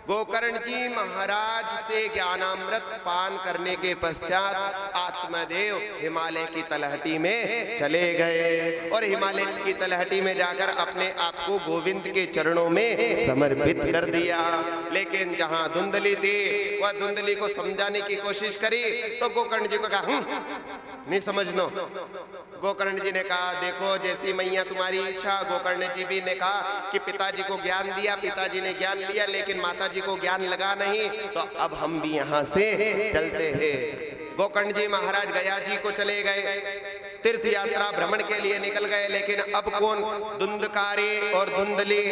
गोकर्ण जी महाराज से ज्ञानामृत पान करने के पश्चात आत्मदेव हिमालय की तलहटी में चले गए, और हिमालय की तलहटी में जाकर अपने आप को गोविंद के चरणों में समर्पित कर दिया। लेकिन जहां धुंधली थी वह धुंधली को समझाने की कोशिश करी तो गोकर्ण जी को कहा, नहीं समझनो। गोकर्ण जी ने कहा, देखो जैसी मैया तुम्हारी इच्छा। गोकर्ण जी भी ने कहा कि पिताजी को ज्ञान दिया, पिताजी ने ज्ञान लिया, लेकिन माताजी को ज्ञान लगा नहीं, तो अब हम भी यहाँ से चलते हैं। गोकर्ण जी महाराज गया जी को चले गए। तीर्थ यात्रा भ्रमण के लिए निकल गए। लेकिन अब कौन? धुंधकारी और धुंधली।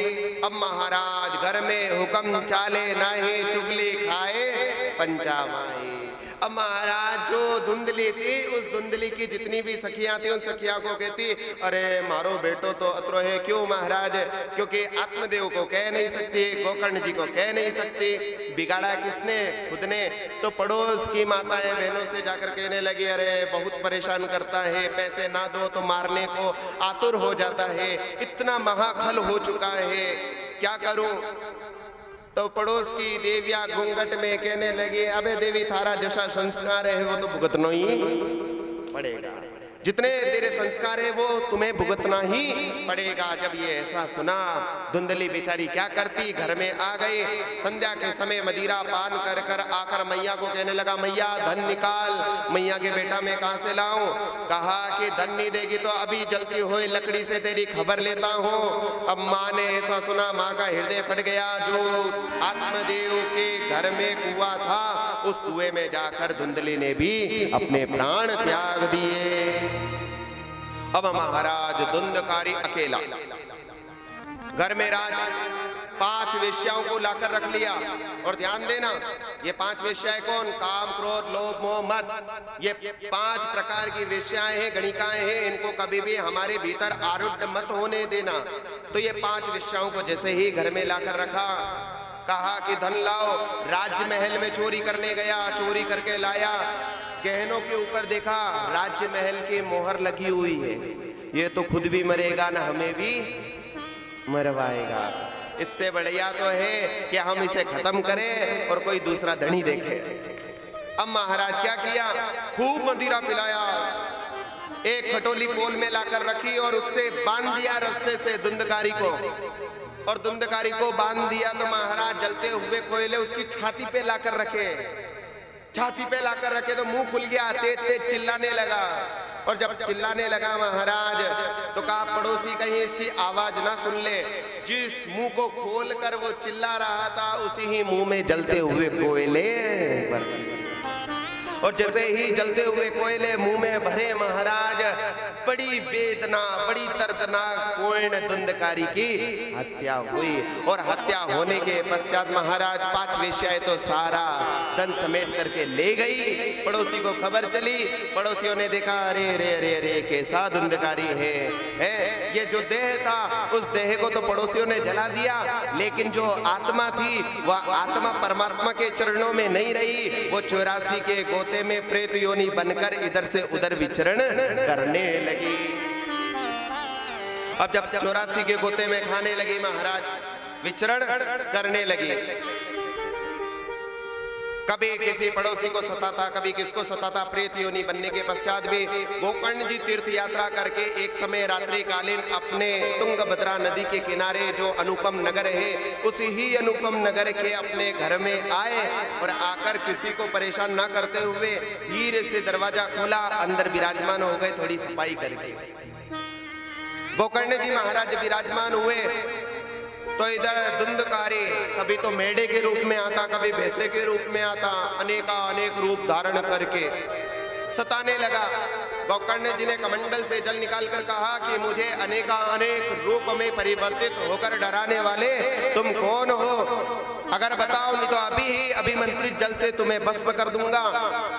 अब महाराज घर में हुक्म चाले नाही, चुगली खाए पंचामाई। अब महाराज जो धुंधली थी, उस धुंधली की जितनी भी सखियां थी, उन सखियां को कहती, अरे मारो बेटो तो अतरो है। क्यों महाराज? क्योंकि आत्मदेव को कह नहीं सकती, गोकर्ण जी को कह नहीं सकती। बिगाड़ा किसने? खुद ने। तो पड़ोस की माताएं बहनों से जाकर कहने लगी, अरे बहुत परेशान करता है, पैसे ना दो तो मारने को आतुर हो जाता है, इतना महाखल हो चुका है, क्या करूं? तो पड़ोस की देविया घूंघट में कहने लगी, अबे देवी थारा जैसा संस्कार है वो तो भुगतना ही पड़ेगा, जितने तेरे संस्कार है वो तुम्हें भुगतना ही पड़ेगा। जब ये ऐसा सुना, धुंधली बेचारी क्या करती, घर में आ गई। संध्या के समय मदिरा पान कर कर आकर मैया को कहने लगा, मैया धन निकाल। मैया के बेटा मैं कहाँ से लाऊं? कहा कि धन नहीं देगी तो अभी जलती हुई लकड़ी से तेरी खबर लेता हूँ। अब माँ ने ऐसा सुना, माँ का हृदय फट गया। जो आत्मदेव के घर में कुआं था, उस कुएं में जाकर धुंधली ने भी अपने प्राण त्याग दिए। अब महाराज धुंधकारी अकेला घर में राज 5 वेश्याओं को लाकर रख लिया। और ध्यान देना, ये 5 वेश्याएं कौन? काम, क्रोध, लोभ, मोह, मद। ये 5 प्रकार की वेश्याएं हैं, गणिकाएं हैं। इनको कभी भी हमारे भीतर आरूढ़ मत होने देना। तो ये 5 वेश्याओं को जैसे ही घर में लाकर रखा, कहा कि धन लाओ। राज्य महल में चोरी करने गया, चोरी करके लाया। गहनों के ऊपर देखा, राज्य महल की मोहर लगी हुई है। ये तो खुद भी मरेगा ना हमें भी मरवाएगा। इससे बढ़िया तो है कि हम इसे खत्म करें और कोई दूसरा धनी देखे। अब महाराज क्या किया? खूब मदिरा पिलाया, एक खटोली पोल में लाकर रखी और उससे बांध दिया रस्से से धुंधकारी को। और धुंधकारी को बांध दिया तो महाराज जलते हुए कोयले उसकी छाती पे लाकर रखे। छाती पे लाकर रखे तो मुंह खुल गया, तेज तेज चिल्लाने लगा। और जब चिल्लाने लगा महाराज, तो कहा पड़ोसी कहीं इसकी आवाज ना सुन ले। जिस मुंह को खोल कर वो चिल्ला रहा था, उसी ही मुंह में जलते हुए कोयले भर। और जैसे ही जलते हुए कोयले मुंह में भरे महाराज, बड़ी वेदना, बड़ी दर्दनाक पूर्ण धुंधकारी की हत्या हुई। और हत्या होने के पश्चात महाराज 5 वेश्याएं तो सारा धन समेट करके ले गई। पड़ोसी को खबर चली, पड़ोसियों ने देखा, अरे रे रे रे कैसा धुंधकारी है। ये जो देह था, उस देह को तो पड़ोसियों ने जला दिया, लेकिन जो आत्मा थी वह आत्मा परमात्मा के चरणों में नहीं रही। वो 84 के गोते में प्रेत योनि बनकर इधर से उधर विचरण करने लगी। अब जब 84 के गोते में खाने लगी महाराज, विचरण करने लगी। कभी किसी पड़ोसी को सताता, कभी किसको सताता। प्रेत योनि बनने के पश्चात भी गोकर्ण जी तीर्थ यात्रा करके एक समय रात्रिकालीन अपने तुंगभद्रा नदी के किनारे जो अनुपम नगर है, उसी ही अनुपम नगर के अपने घर में आए। और आकर किसी को परेशान ना करते हुए धीरे से दरवाजा खोला, अंदर विराजमान हो गए थोड़ी सफाई करके। गोकर्ण जी महाराज विराजमान हुए तो इधर धुंधकारी कभी तो मेढे के रूप में आता, कभी भैंसे के रूप में आता, अनेक रूप धारण करके सताने लगा। गोकर्ण जी ने कमंडल से जल निकालकर कहा कि मुझे अनेक रूप में परिवर्तित होकर डराने वाले तुम कौन हो? अगर बताओ, नहीं तो अभी ही अभिमंत्रित जल से तुम्हें भस्म कर दूंगा।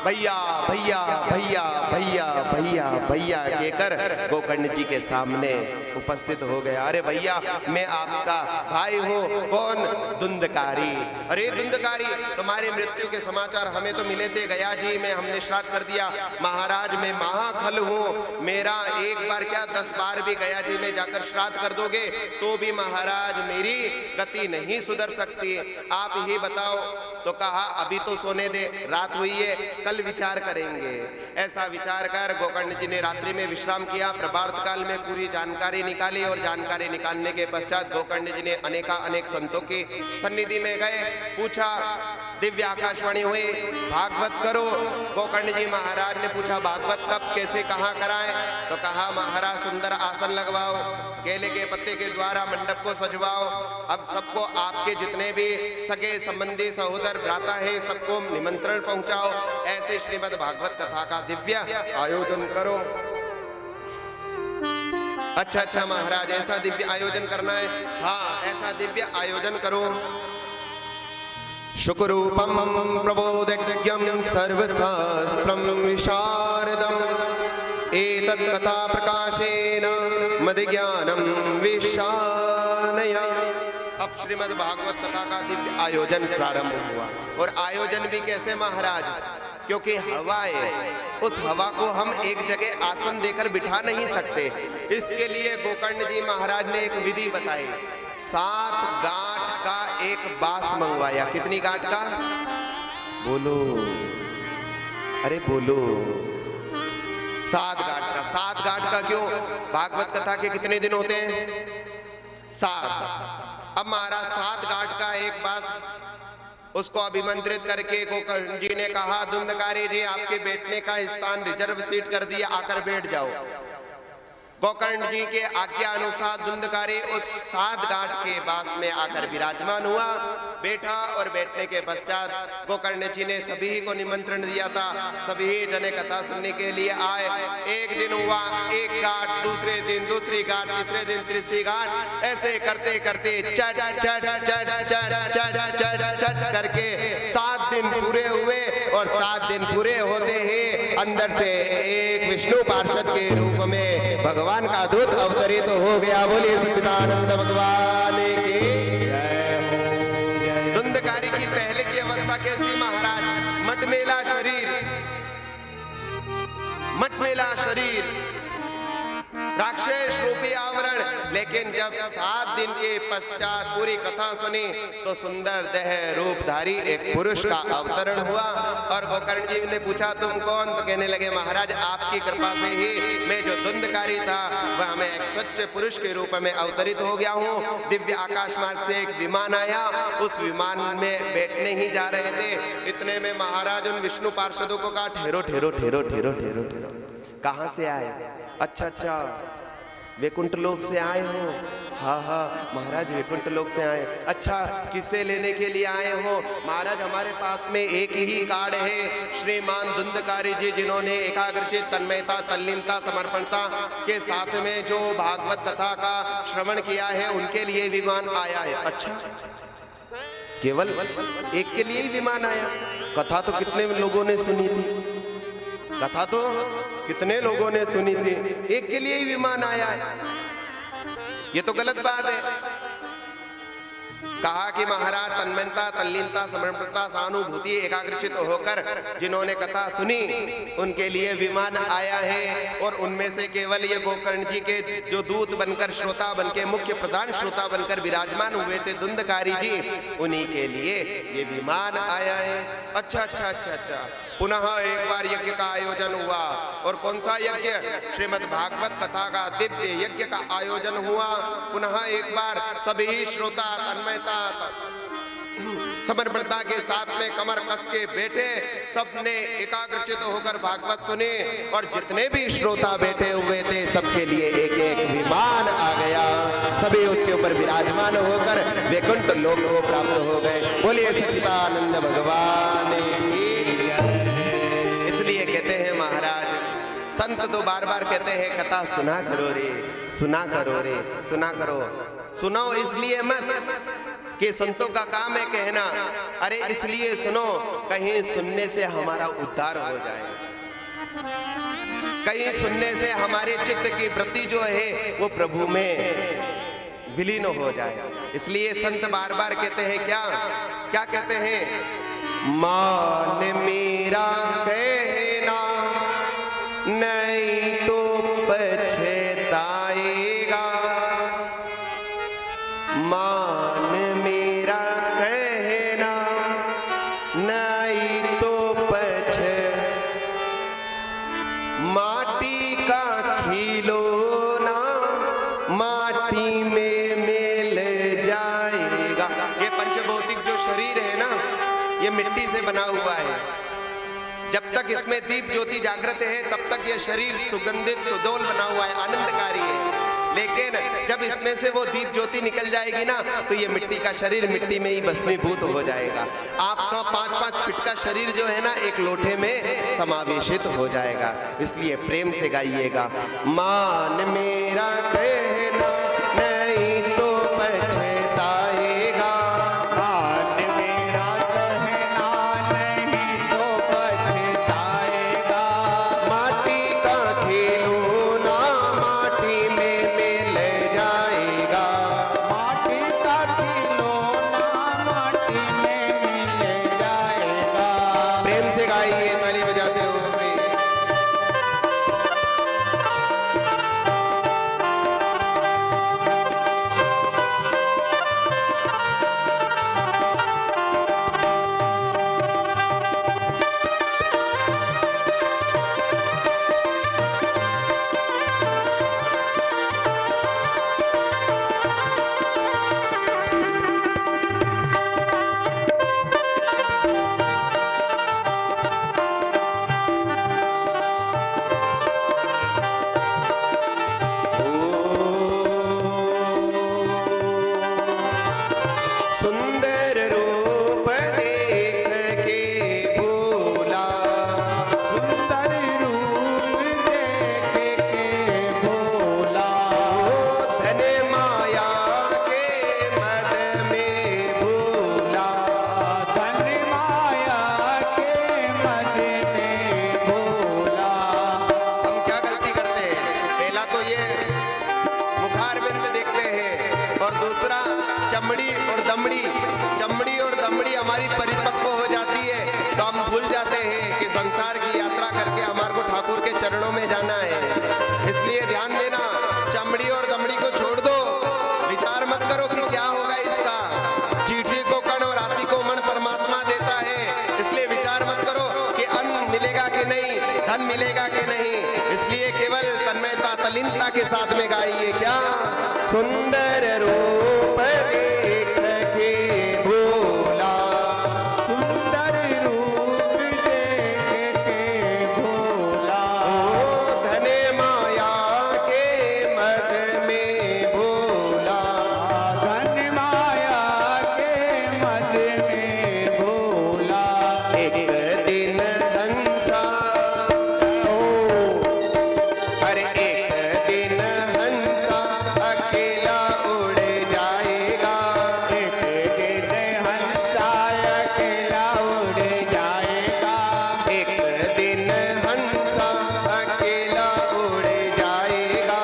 भैया भैया भैया भैया भैया भैया कहकर गोकर्ण जी के सामने उपस्थित हो गया। अरे भैया, मैं आपका भाई हूँ। कौन? धुंधकारी। अरे धुंधकारी, तुम्हारी मृत्यु के समाचार हमें तो मिले थे गया जी में, हमने श्राद्ध कर दिया। महाराज मैं महाखल हूँ, मेरा एक बार क्या 10 बार भी गया जी में जाकर श्राद्ध कर दोगे तो भी महाराज मेरी गति नहीं सुधर सकती। आप ही बताओ। तो कहा अभी तो सोने दे, रात हुई है, कल विचार करेंगे। ऐसा विचार कर गोकर्ण जी ने रात्रि में विश्राम किया। प्रभात काल में पूरी जानकारी निकाली और जानकारी निकालने के पश्चात गोकर्ण जी ने अनेक संतों की सन्निधि में गए। पूछा, दिव्य आकाशवाणी हुई, भागवत करो। गोकर्ण जी महाराज ने पूछा, भागवत कब, कैसे, कहाँ कराएं? तो कहा महाराज सुंदर आसन लगवाओ, केले के पत्ते के द्वारा मंडप को सजवाओ। अब सबको, आपके जितने भी सगे संबंधी सहोदर भ्राता है, सबको निमंत्रण पहुंचाओ। ऐसे श्रीमद् भागवत कथा का दिव्य आयोजन करो। अच्छा अच्छा महाराज, ऐसा दिव्य आयोजन करना है। हाँ, ऐसा दिव्य आयोजन करो। शुकरूपम प्रबोधज्ञम सर्वशास्त्रम विशारदम एतत् कथा प्रकाशेन मद्ज्ञानम विशानया। अब श्रीमद् भागवत कथा का दिव्य आयोजन प्रारंभ हुआ। और आयोजन भी कैसे महाराज? क्योंकि हवा है, उस हवा को हम एक जगह आसन देकर बिठा नहीं सकते। इसके लिए गोकर्ण जी महाराज ने एक विधि बताई। 7 गांठ का एक बांस मंगवाया। कितनी गांठ का? बोलो, अरे बोलो। 7 गांठ का। 7 गांठ का क्यों? भागवत कथा के कितने दिन होते हैं? 7। अब महाराज 7 गांठ का एक बांस उसको अभिमंत्रित करके गोकर्ण जी ने कहा, धुंधकारी जी आपके बैठने का स्थान रिजर्व सीट कर दिया, आकर बैठ जाओ। गोकर्ण जी के आज्ञा अनुसार धुंधकारी उस 7 गांठ के बांस में आकर विराजमान हुआ, बैठा। और बैठने के पश्चात गोकर्ण जी ने सभी को निमंत्रण दिया था। सभी जने कथा सुनने के लिए आए। एक दिन हुआ 1 गांठ, दूसरे दिन दूसरी गांठ, तीसरे दिन तीसरी गांठ, ऐसे करते करते चट चट चट चट चट चट चट करके 7 दिन पूरे हुए। और 7 दिन पूरे होते ही अंदर से एक विष्णु पार्षद के रूप में भगवान का दूत अवतरित हो गया। बोलिए सच्चिदानंद भगवान की जय। धुंधकारी की पहले की अवस्था कैसी महाराज? मटमेला शरीर, मटमेला शरीर, राक्षस रूपी आवरण। लेकिन जब 7 दिन के पश्चात पूरी कथा सुनी तो सुंदर देह रूपधारी एक पुरुष का अवतरण हुआ। और गोकर्ण जी ने पूछा तुम कौन? तो कहने लगे महाराज आपकी कृपा से ही मैं जो धुंधकारी था वह मैं एक स्वच्छ पुरुष के रूप में अवतरित हो गया हूँ। दिव्य आकाश मार्ग से एक विमान आया, उस विमान में बैठने ही जा रहे थे। इतने में महाराज उन विष्णु पार्षदों को कहा ठहरो ठहरो ठहरो ठहरो ठहरो ठहरो। कहाँ से आए? अच्छा अच्छा, वैकुंठ लोक से आए हो? हाँ हाँ महाराज वैकुंठ लोक से आए। अच्छा, किसे लेने के लिए आए हो? महाराज हमारे पास में एक ही कार्ड है, श्रीमान धुंधकारी जी जिन्होंने एकाग्रचित तन्मयता तल्लीनता समर्पणता के साथ में जो भागवत कथा का श्रवण किया है उनके लिए विमान आया है। अच्छा, केवल एक के लिए ही विमान आया? कथा तो कितने लोगों ने सुनी थी, कथा तो कितने लोगों ने सुनी थी, एक के लिए ही विमान आया है। ये तो गलत बात है। कहा कि महाराज तन्मयता तल्लीनता समर्पणता सहानुभूति एकाग्रचित होकर जिन्होंने कथा सुनी उनके लिए विमान आया है। और उनमें से केवल ये गोकर्ण जी के जो दूत बनकर श्रोता बनके मुख्य प्रधान श्रोता बनकर विराजमान हुए थे धुंधकारी जी, उन्हीं के लिए ये विमान आया है। अच्छा अच्छा अच्छा अच्छा। पुनः एक बार यज्ञ का आयोजन हुआ। और कौन सा यज्ञ? श्रीमद् भागवत कथा का दिव्य यज्ञ का आयोजन हुआ। पुनः एक बार सभी श्रोता तन्मयता समर्पणता के साथ में कमर कस के बैठे, सबने एकाग्रचित होकर भागवत सुने। और जितने भी श्रोता बैठे हुए थे सबके लिए एक एक विमान आ गया। सभी उसके ऊपर विराजमान होकर वैकुंठ लोक को प्राप्त हो गए। बोलिए सच्चिदानंद भगवान की। इसलिए कहते हैं महाराज, संत तो बार बार कहते हैं कथा सुना करो रे, सुना करो रे, सुना करो। सुनो इसलिए मत कि संतों का काम है कहना, अरे इसलिए सुनो कहीं सुनने से हमारा उद्धार हो जाए, कहीं सुनने से हमारे चित्त की वृत्ति जो है वो प्रभु में विलीन हो जाए। इसलिए संत बार बार कहते हैं क्या क्या कहते हैं? मान मेरा कहना नहीं तो पछताएगा, मान मेरा कहना नहीं तो माटी का खिलौना माटी में मिल जाएगा। ये पंचभौतिक जो शरीर है ना, ये मिट्टी से बना हुआ है। जब तक इसमें दीप ज्योति जागृत है तब तक ये शरीर सुगंधित सुडौल बना हुआ है, आनंदकारी है। लेकिन जब इसमें से वो दीप ज्योति निकल जाएगी ना, तो ये मिट्टी का शरीर मिट्टी में ही भस्मीभूत हो जाएगा। आपका 5-5 फीट का शरीर जो है ना, एक लोटे में समावेशित हो जाएगा। इसलिए प्रेम से गाइएगा, मान मेरा कहना नहीं तो पछताएगा, मान मेरा कहना नहीं तो पछताएगा, माटी का खिलौना माटी में मिल जाएगा, माटी का खिलौना माटी में मिल जाएगा। प्रेम से गाइए ताली बजाते हुए। सुंदर रूप देख के भोला, सुंदर रूप देख के भोला, धन माया के मद में भोला, धन माया के मद में भोला। हम क्या गलती करते हैं? पहला तो ये मुखारबिंद देखते हैं, और दूसरा चमड़ी और दमड़ी। चमड़ी और दमड़ी हमारी परिपक्व हो जाती है, तो हम भूल जाते हैं कि संसार की यात्रा करके हमारे को ठाकुर के चरणों में जाना है। इसलिए ध्यान देना, चमड़ी और दमड़ी को छोड़ दो, विचार मत करो कि क्या होगा इसका। चींटी को कण और हाथी को मन परमात्मा देता है, इसलिए विचार मत करो कि अन्न मिलेगा कि नहीं, धन मिलेगा कि नहीं। इसलिए केवल तन्मयता तल्लीनता के साथ में गाइए, क्या सुंदर रूप देख के भोला, सुंदर रूप देख के भोला, धन माया के मद में भोला, धन माया के मद में भोला। एक दिन हंसा, अरे एक दिन हंसा अकेला उड़ जाएगा, एक दिन हंसा अकेला उड़ जाएगा, एक दिन हंसा अकेला उड़ जाएगा,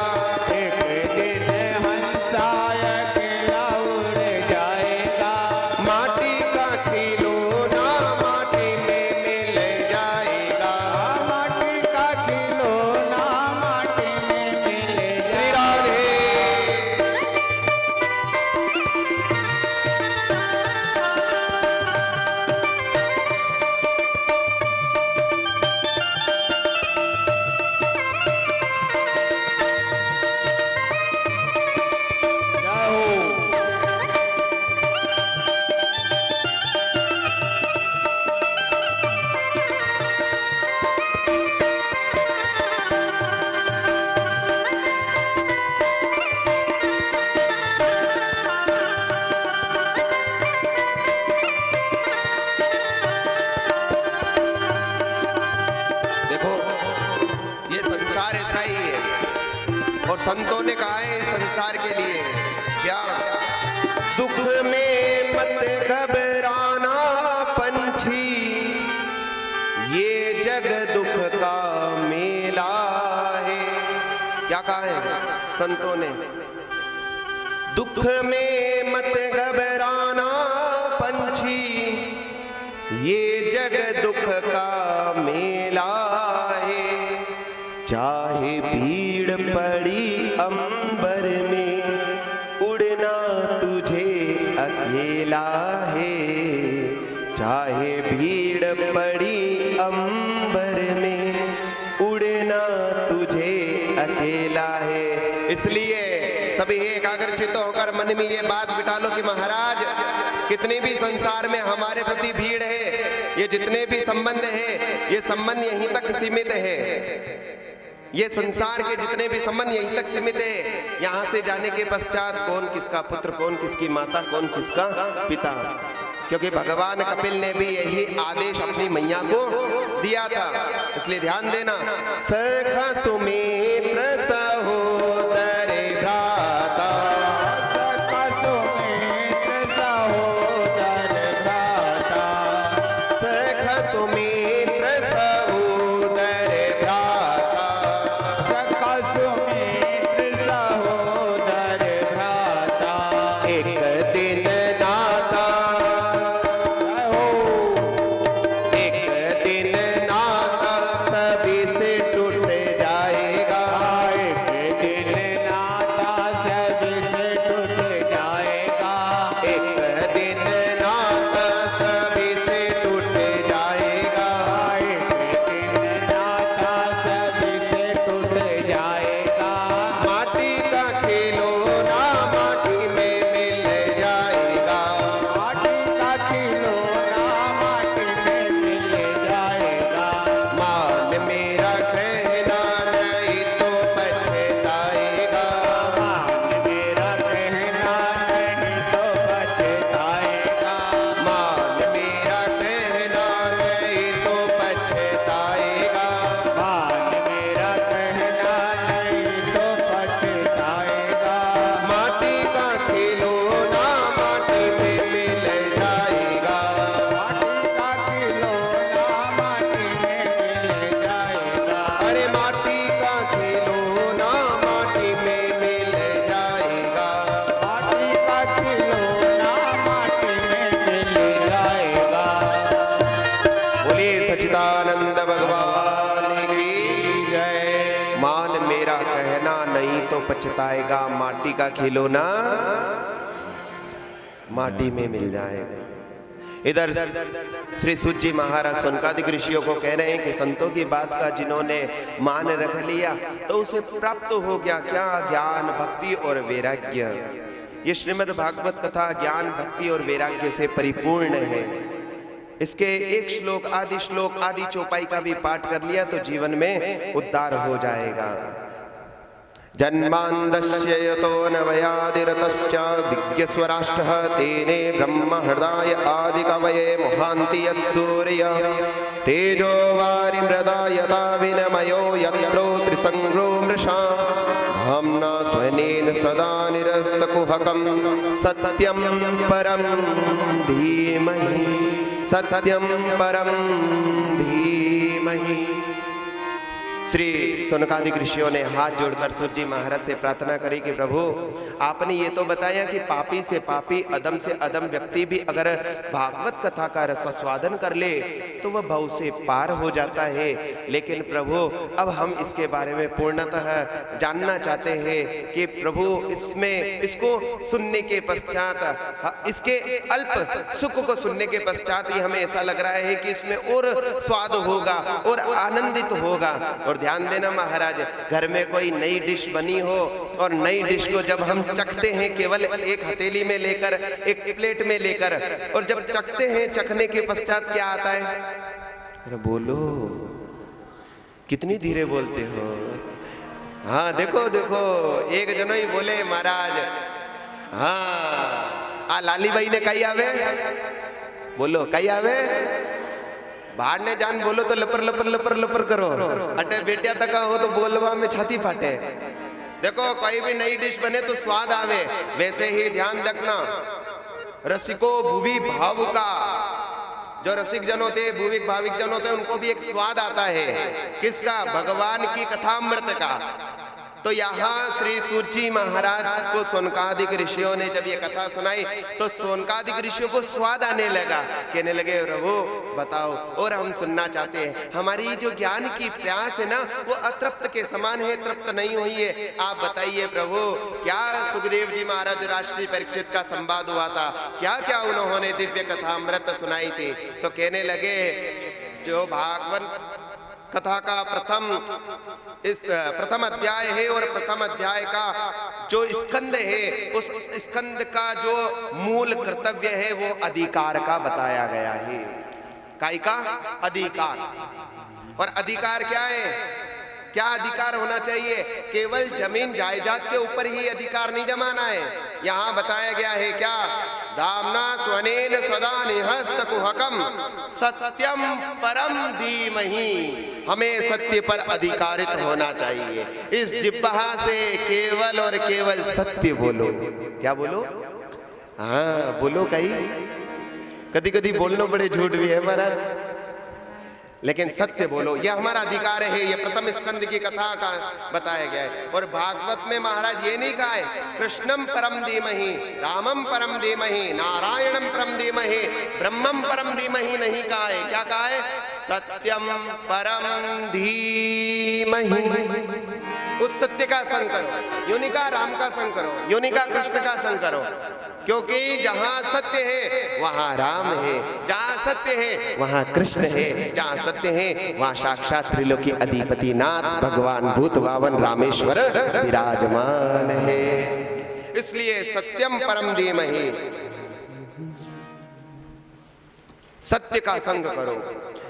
एक दिन हंसा अकेला उड़ जाएगा, माटी का खिलौना माटी में मिल जाएगा। माटी का खिलौना माटी में मिल श्री जाएगा। राधे। देखो, ये संसार ऐसा ही है, और संतों ने कहा है इस संसार के लिए क्या, दुख में मत घबराना पंछी, ये जग दुख का मेला है। क्या कहा है संतों ने? दुख में मत घबराना पंछी, ये जग दुख का मेला है। चाहे भीड़ पड़ी अंबर में, उड़ना तुझे अकेला है। चाहे भीड़ पड़ी अंबर में, उड़ना तुझे अकेला है। इसलिए सभी एकाग्रचित्त होकर मन में ये बात बिठा लो कि महाराज, कितनी भी संसार में हमारे प्रति भीड़ है, ये जितने भी संबंध है, ये संबंध यहीं तक सीमित है। ये संसार के जितने भी संबंध यहीं तक सीमित है। यहाँ से जाने के पश्चात कौन किसका पुत्र, कौन किसकी माता, कौन किसका पिता, क्योंकि भगवान कपिल ने भी यही आदेश अपनी मैया को दिया था। इसलिए ध्यान देना, सखा सुमित्र सहोदर भ्राता, सखा सुमित्र सहोदर भ्राता, सखा सुमित्र सहोदर भ्राता, सखा सुमित्र सहोदर भ्राता, एक दिन नाता, एक दिन नाता सभी से टूट जाएगा, एक दिन नाता सभी से टूट जाएगा, एक दिन नाता सभी से टूट जाएगा, एक दिन नाता सभी से टूट जाएगा, माटी का खिलौना माटी में मिल जाएगा, माटी का खिलौना माटी में मिल जाएगा, मान मेरा कहना नहीं तो पछताएगा, मान मेरा कहना नहीं तो पछताएगा, मान मेरा कहना नहीं तो पछताएगा, मान मेरा कहना नहीं तो पछताएगा, माटी का खिलौना माटी में मिल जाएगा, माटी का खिलौना माटी में मिल जाएगा, अरे माटी का खिलौना माटी में मिल जाएगा। माटी का खिलौना माटी में मिल जाएगा। बोलिए सच्चिदानंद भगवान की जय। मान मेरा कहना नहीं तो पछताएगा, माटी का खिलौना माटी में मिल जाएगा। इधर श्री सूत जी महाराज सनकादिक ऋषियों को कह रहे हैं कि संतों की बात का जिन्होंने मान रख लिया तो उसे प्राप्त हो गया क्या? ज्ञान, भक्ति और वैराग्य। ये श्रीमद् भागवत कथा ज्ञान, भक्ति और वैराग्य से परिपूर्ण है। इसके एक श्लोक आदि चौपाई का भी पाठ कर लिया तो जीवन में उद्धार हो जाएगा। जन्मान्दस्य यतो न वयादिरतश्च विज्ञस्वराष्ट्रः तेने ब्रह्म हृदय आदि कवये मोहान्ति यत्सूर्य तेजो वारि मृदा यथा विनमयो यत्रो त्रिसंग्रो मृषा धाम्ना स्वेनेन सदा निरस्तकुहकं सत्यं परं धीमहि, सत्यं परं धीमहि। श्री सनकादिक ऋषियों ने हाथ जोड़कर सूत जी महाराज से प्रार्थना करी कि प्रभु आपने ये तो बताया कि पापी से पापी, अदम से अदम व्यक्ति भी अगर भागवत कथा का रसास्वादन कर ले तो वह भव से पार हो जाता है। लेकिन प्रभु अब हम इसके बारे में पूर्णतः जानना चाहते हैं कि प्रभु इसको सुनने के पश्चात, इसके अल्प सुख को सुनने के पश्चात ही हमें ऐसा लग रहा है कि इसमें और स्वाद होगा और आनंदित होगा। और ध्यान देना महाराज, घर में कोई नई डिश बनी हो और नई डिश को जब हम चखते हैं केवल एक हथेली में लेकर, एक प्लेट में लेकर, और जब चखते हैं चखने के पश्चात क्या आता है? अरे बोलो, कितनी धीरे बोलते हो। हाँ देखो देखो, एक जनो ही बोले महाराज, हाँ लाली बाई ने कही आवे, बोलो कही आवे, बाहर ने जान बोलो तो लपर लपर लपर लपर करो, अटे बेटिया तक हो तो बोलवा में छाती फाटे। देखो कोई भी नई डिश बने तो स्वाद आवे, वैसे ही ध्यान रखना रसिको भुवि भाव का, जो रसिक जन होते, भुविक भाविक जन होते, उनको भी एक स्वाद आता है। किसका? भगवान की कथामृत का। तो यहाँ श्री सूत जी महाराज को सोनकादिक ऋषियों ने जब ये कथा सुनाई तो सोनकादिक ऋषियों को स्वाद आने लगा, कहने लगे प्रभु बताओ, और हम सुनना चाहते हैं। हमारी जो ज्ञान की प्यास है ना वो अतृप्त के समान है, तृप्त नहीं हुई है। आप बताइए प्रभु, क्या सुखदेव जी महाराज राष्ट्रीय परीक्षित का संवाद हुआ था, क्या क्या उन्होंने दिव्य कथा अमृत सुनाई थी। तो कहने लगे जो भागवत कथा का प्रथम अध्याय है और प्रथम अध्याय का जो स्कंद है, उस स्कंद का जो मूल कर्तव्य है वो अधिकार का बताया गया है। काय का? अधिकार। और अधिकार क्या है? क्या अधिकार होना चाहिए? केवल जमीन जायदाद के ऊपर ही अधिकार नहीं जमाना है। यहाँ बताया गया है क्या? दामना स्वनेन सदा निहस्त कुहकम सत्यम परम धीमहि। हमें सत्य पर अधिकारित होना चाहिए। इस जिह्वा से केवल और केवल सत्य बोलो। क्या बोलो? हाँ बोलो। कभी कभी बोलना बड़े झूठ भी है महाराज, लेकिन सत्य बोलो, यह हमारा अधिकार है। यह प्रथम स्कंद की कथा का बताया गया है। और भागवत में महाराज ये नहीं कहा है कृष्णम परम धीमहि, रामम परम धीमहि, नारायणम परम धीमहि, ब्रह्मम परम धीमहि नहीं कहा है। क्या कहा है? सत्यम परम धीमहि। उस सत्य का संग करो। यूं नहीं कहा राम का संग करो, यूं नहीं कहा कृष्ण का संग करो, क्योंकि जहां सत्य है वहां राम है, जहां सत्य है वहां कृष्ण है, जहां सत्य है वहां साक्षात त्रिलोकी अधिपति नाथ भगवान भूत भावन रामेश्वर विराजमान है। इसलिए सत्यम परम धीमहि, सत्य का संग करो।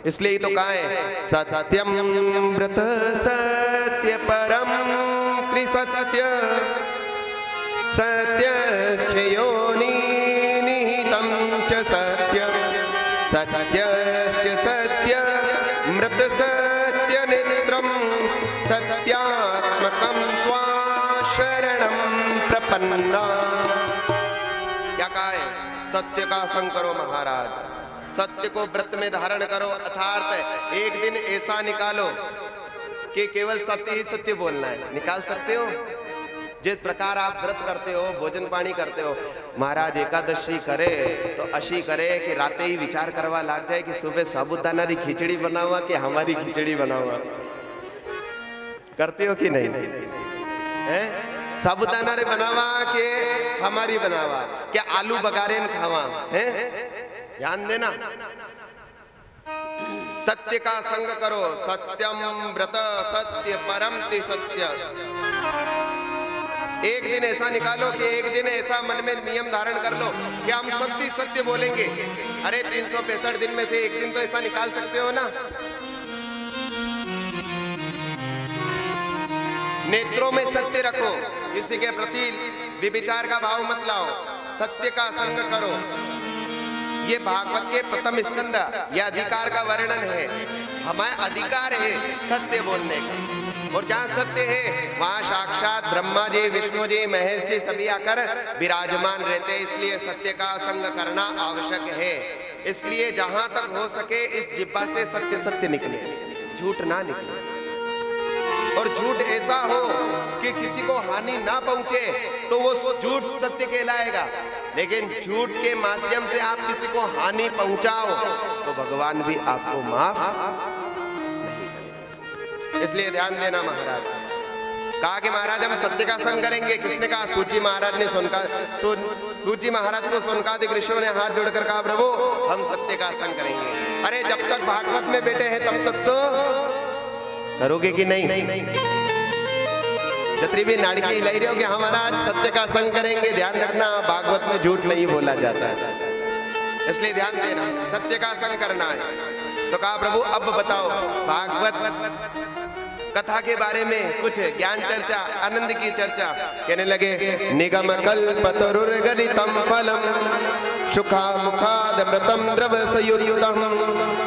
इसलिए ही तो कहा है सत्यम व्रत सत्य परम त्रिसत्य सत्यस्य योनि निहितं च सत्यं सत्यस्य सत्य मृत सत्य नेत्रं सत्यात्मकं त्वा शरणं प्रपन्ना। क्या कहा है? सत्य का संग करो महाराज, सत्य को व्रत में धारण करो। अर्थात एक दिन ऐसा निकालो कि केवल सत्य ही सत्य बोलना है। निकाल सकते हो? जिस प्रकार आप व्रत करते हो, भोजन पानी करते हो, महाराज एकादशी करे तो अशी करे कि राते ही विचार करवा लग जाए कि सुबह साबुदाना की खिचड़ी बनावा कि हमारी खिचड़ी बनावा। करते हो कि नहीं? हैं? साबुदाना रे बनावा कि हमारी बनावा, क्या आलू बगारे न खावा? हैं? ध्यान देना। सत्य का संग करो। सत्यम व्रत सत्य परम त्रिसत्य। एक दिन ऐसा निकालो कि एक दिन ऐसा मन में नियम धारण कर लो कि हम सत्य सत्य बोलेंगे। अरे 365 दिन में से एक दिन तो ऐसा निकाल सकते हो ना। नेत्रों में सत्य रखो, किसी के प्रति विचार का भाव मत लाओ, सत्य का संग करो। ये भागवत के प्रथम स्कंद, यह अधिकार का वर्णन है। हमारा अधिकार है सत्य बोलने का, और जहाँ सत्य है वहाँ साक्षात ब्रह्मा जी, विष्णु जी, महेश जी सभी आकर विराजमान रहते। इसलिए सत्य का संग करना आवश्यक है। इसलिए जहाँ तक हो सके इस जिह्वा से सत्य सत्य निकले, झूठ ना निकले। और झूठ ऐसा हो कि किसी को हानि ना पहुंचे तो वो झूठ सत्य कहलाएगा। लेकिन झूठ के माध्यम से आप किसी को हानि पहुंचाओ तो भगवान भी आपको माफ नहीं करेगा। इसलिए ध्यान देना महाराज। कहा कि महाराज हम सत्य का संग करेंगे। किसने कहा? सूची महाराज ने। सूची महाराज को सोनकादिक ऋषियों ने हाथ जोड़कर कहा प्रभु हम सत्य का संग करेंगे। अरे जब तक भागवत में बैठे हैं तब तक तो करोगे कि नहीं? छतरी भी नाड़की हिलाई रहे हो कि हमारा आज सत्य का संग करेंगे। ध्यान रखना भागवत में झूठ नहीं बोला जाता है, इसलिए ध्यान देना, सत्य का संग करना है। तो कहा प्रभु अब बताओ भागवत कथा के बारे में कुछ ज्ञान चर्चा, आनंद की चर्चा। कहने लगे निगम कल्पतरुर्गलितम फलम सुखा मुखादमृतम द्रव संयुक्तम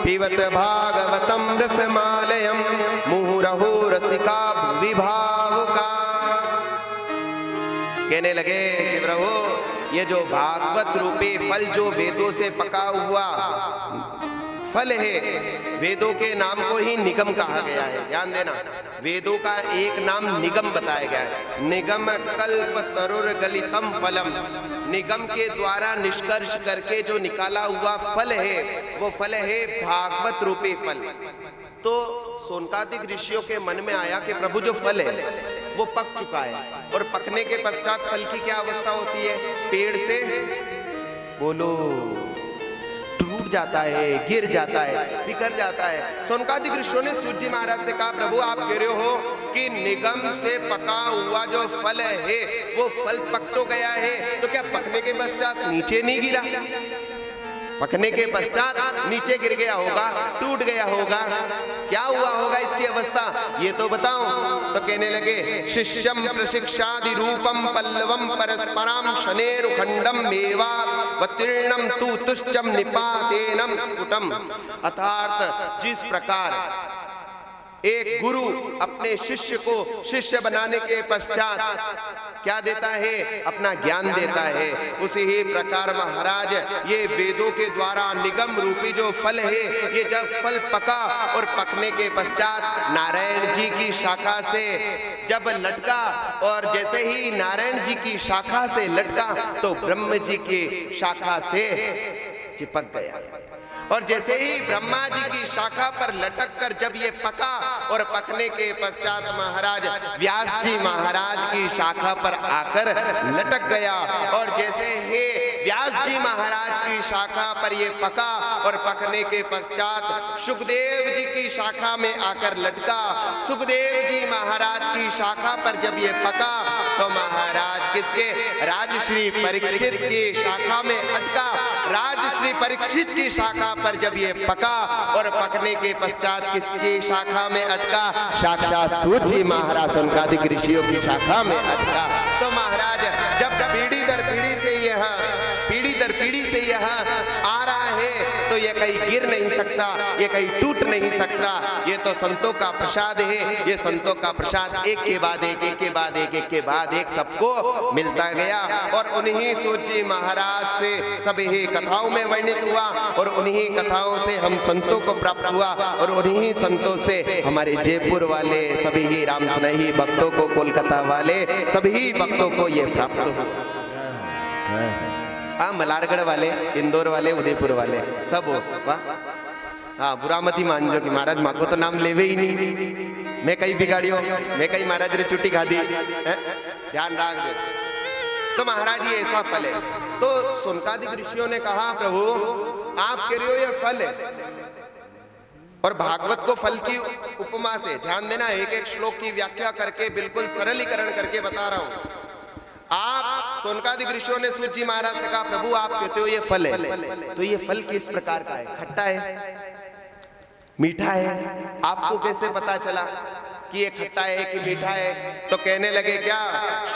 पिबत भागवतम रसमालयम मुहुरहो रसिका विभावुका। कहने लगे कि प्रभु ये जो भागवत रूपी फल, जो वेदों से पका हुआ फल है, वेदों के नाम को ही निगम कहा गया है। ध्यान देना, वेदों का एक नाम निगम बताया गया है। निगम कल्प तरुर गलितम फलम, निगम के द्वारा निष्कर्ष करके जो निकाला हुआ फल है वो फल है भागवत रूपी फल। तो सोनकादिक ऋषियों के मन में आया कि प्रभु जो फल है वो पक चुका है, और पकने के पश्चात फल की क्या अवस्था होती है? पेड़ से बोलो टूट जाता है, गिर जाता है, बिखर जाता है। सोनकादिक ऋषियों ने सूत जी महाराज से कहा प्रभु आप कह रहे हो कि निगम से पका हुआ जो फल है वो फल पक तो गया है, तो क्या पकने के पश्चात नीचे नहीं गिरा? पकने के पश्चात नीचे गिर गया होगा, टूट गया होगा, क्या हुआ होगा इसकी अवस्था ये तो बताओ। तो कहने लगे शिष्यम प्रशिक्षादि रूपम पल्लवम परस्परम शनेरुखंडम मेवा वतीर्णम तु तुष्चम निपातेनम स्फुटम। अर्थात जिस प्रकार एक गुरु अपने शिष्य को शिष्य बनाने के पश्चात क्या देता है, अपना ज्ञान देता है, उसी ही प्रकार महाराज ये वेदों के द्वारा निगम रूपी जो फल है, ये जब फल पका और पकने के पश्चात नारायण जी की शाखा से जब लटका, और जैसे ही नारायण जी की शाखा से लटका तो ब्रह्म जी की शाखा से चिपक गया, और जैसे ही ब्रह्मा जी की शाखा पर लटक कर जब ये पका और पकने के पश्चात महाराज व्यास जी महाराज की शाखा पर आकर लटक गया, और जैसे ही व्यास जी महाराज की शाखा पर ये पका और पकने के पश्चात सुखदेव जी की शाखा में आकर लटका, सुखदेव जी महाराज की शाखा पर जब ये पका तो महाराज किसके, राजश्री परीक्षित की शाखा में अटका, राजश्री परीक्षित की शाखा पर जब ये पका और पकने के पश्चात किसकी शाखा में अटका, साक्षात सूत जी महाराज सनकादिक ऋषियों की शाखा में अटका। तो महाराज जब पीढ़ी दर पीढ़ी से यह पीढ़ी दर पीढ़ी से यह आ रहा है तो ये कहीं गिर नहीं सकता, ये कहीं टूट नहीं सकता, ये तो संतों का प्रसाद है। ये संतों का प्रसाद एक के बाद एक, एक के बाद एक, एक के बाद एक सबको मिलता गया, और उन्हीं सूत जी महाराज से सभी कथाओं में वर्णित हुआ, और उन्हीं कथाओं से हम संतों को प्राप्त हुआ, और उन्हीं संतों से हमारे जयपुर वाले सभी राम स्नेही भक्तों को, कोलकाता वाले सभी भक्तों को ये प्राप्त हुआ। हाँ, मलारगढ़ वाले, इंदौर वाले, उदयपुर वाले सब हो। वाह, हाँ, बुरा मत ही मान जो कि महाराज माँ को तो नाम लेवे ही नहीं, मैं कहीं बिगाड़ियो, मैं कहीं महाराज रे चुट्टी खा दी, ध्यान रख दे। तो महाराज ये ऐसा फल है। तो सनकादिक ऋषियों ने कहा प्रभु आप कह रहे हो ये फल है, और भागवत को फल की उपमा से, ध्यान देना, एक एक श्लोक की व्याख्या करके बिल्कुल सरलीकरण करके बता रहा हूं। आप सोनकादिक ऋषियों ने सूत जी महाराज से कहा प्रभु आप कहते हो ये फल है, तो ये फल किस प्रकार का है, खट्टा है, मीठा है, आपको कैसे पता चला कि ये खट्टा है कि मीठा है? तो कहने लगे क्या,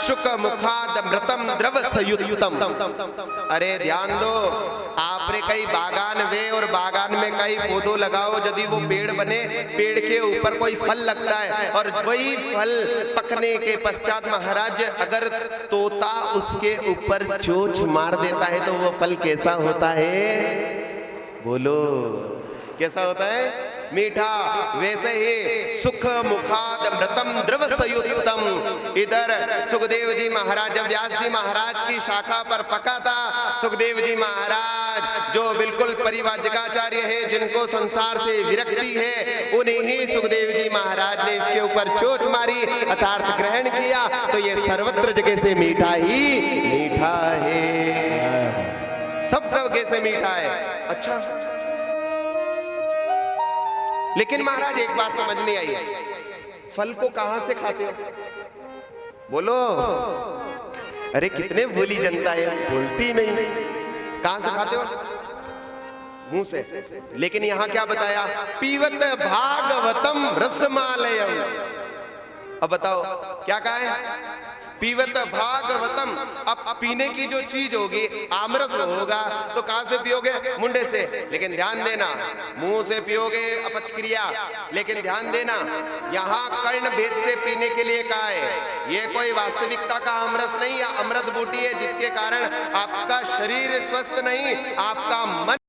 शुक मुखादमृतम द्रव संयुक्तम। अरे ध्यान दो, आपने कई बागान वे और बागान में कई पौधों लगाओ, यदि वो पेड़ बने, पेड़ के ऊपर कोई फल लगता है, और वही फल पकने के पश्चात महाराज अगर तोता उसके ऊपर चोंच मार देता है तो वो फल कैसा होता है? बोलो कैसा होता है? मीठा। वैसे ही सुख मुखादमृतम द्रव संयुक्तम। इधर सुखदेव जी महाराज जब व्यास जी महाराज की शाखा पर पका था, सुखदेव जी महाराज जो बिल्कुल परिवाजकाचार्य है, जिनको संसार से विरक्ति है, उन्हीं सुखदेव जी महाराज ने इसके ऊपर चोट मारी, अर्थात ग्रहण किया, तो ये सर्वत्र जगह से मीठा ही मीठा है, सब जगह से मीठा है। अच्छा, लेकिन महाराज एक बात समझ नहीं आई, फल को कहां से खाते हो? बोलो। अरे कितने भोली जनता है, बोलती नहीं। कहां से खाते हो? मुंह से। लेकिन यहां क्या बताया? पीवत भागवतम रसमालयम। अब बताओ क्या कहा है? पीवत भागवतम। अब पीने की जो चीज होगी, आमरस होगा, तो कहां से पियोगे? मुंडे से। लेकिन ध्यान देना, मुंह से पियोगे अपचक्रिया, लेकिन ध्यान देना यहाँ कर्ण भेद से पीने के लिए कहा है। ये कोई वास्तविकता का आमरस नहीं, या अमृत बूटी है जिसके कारण आपका शरीर स्वस्थ नहीं, आपका मन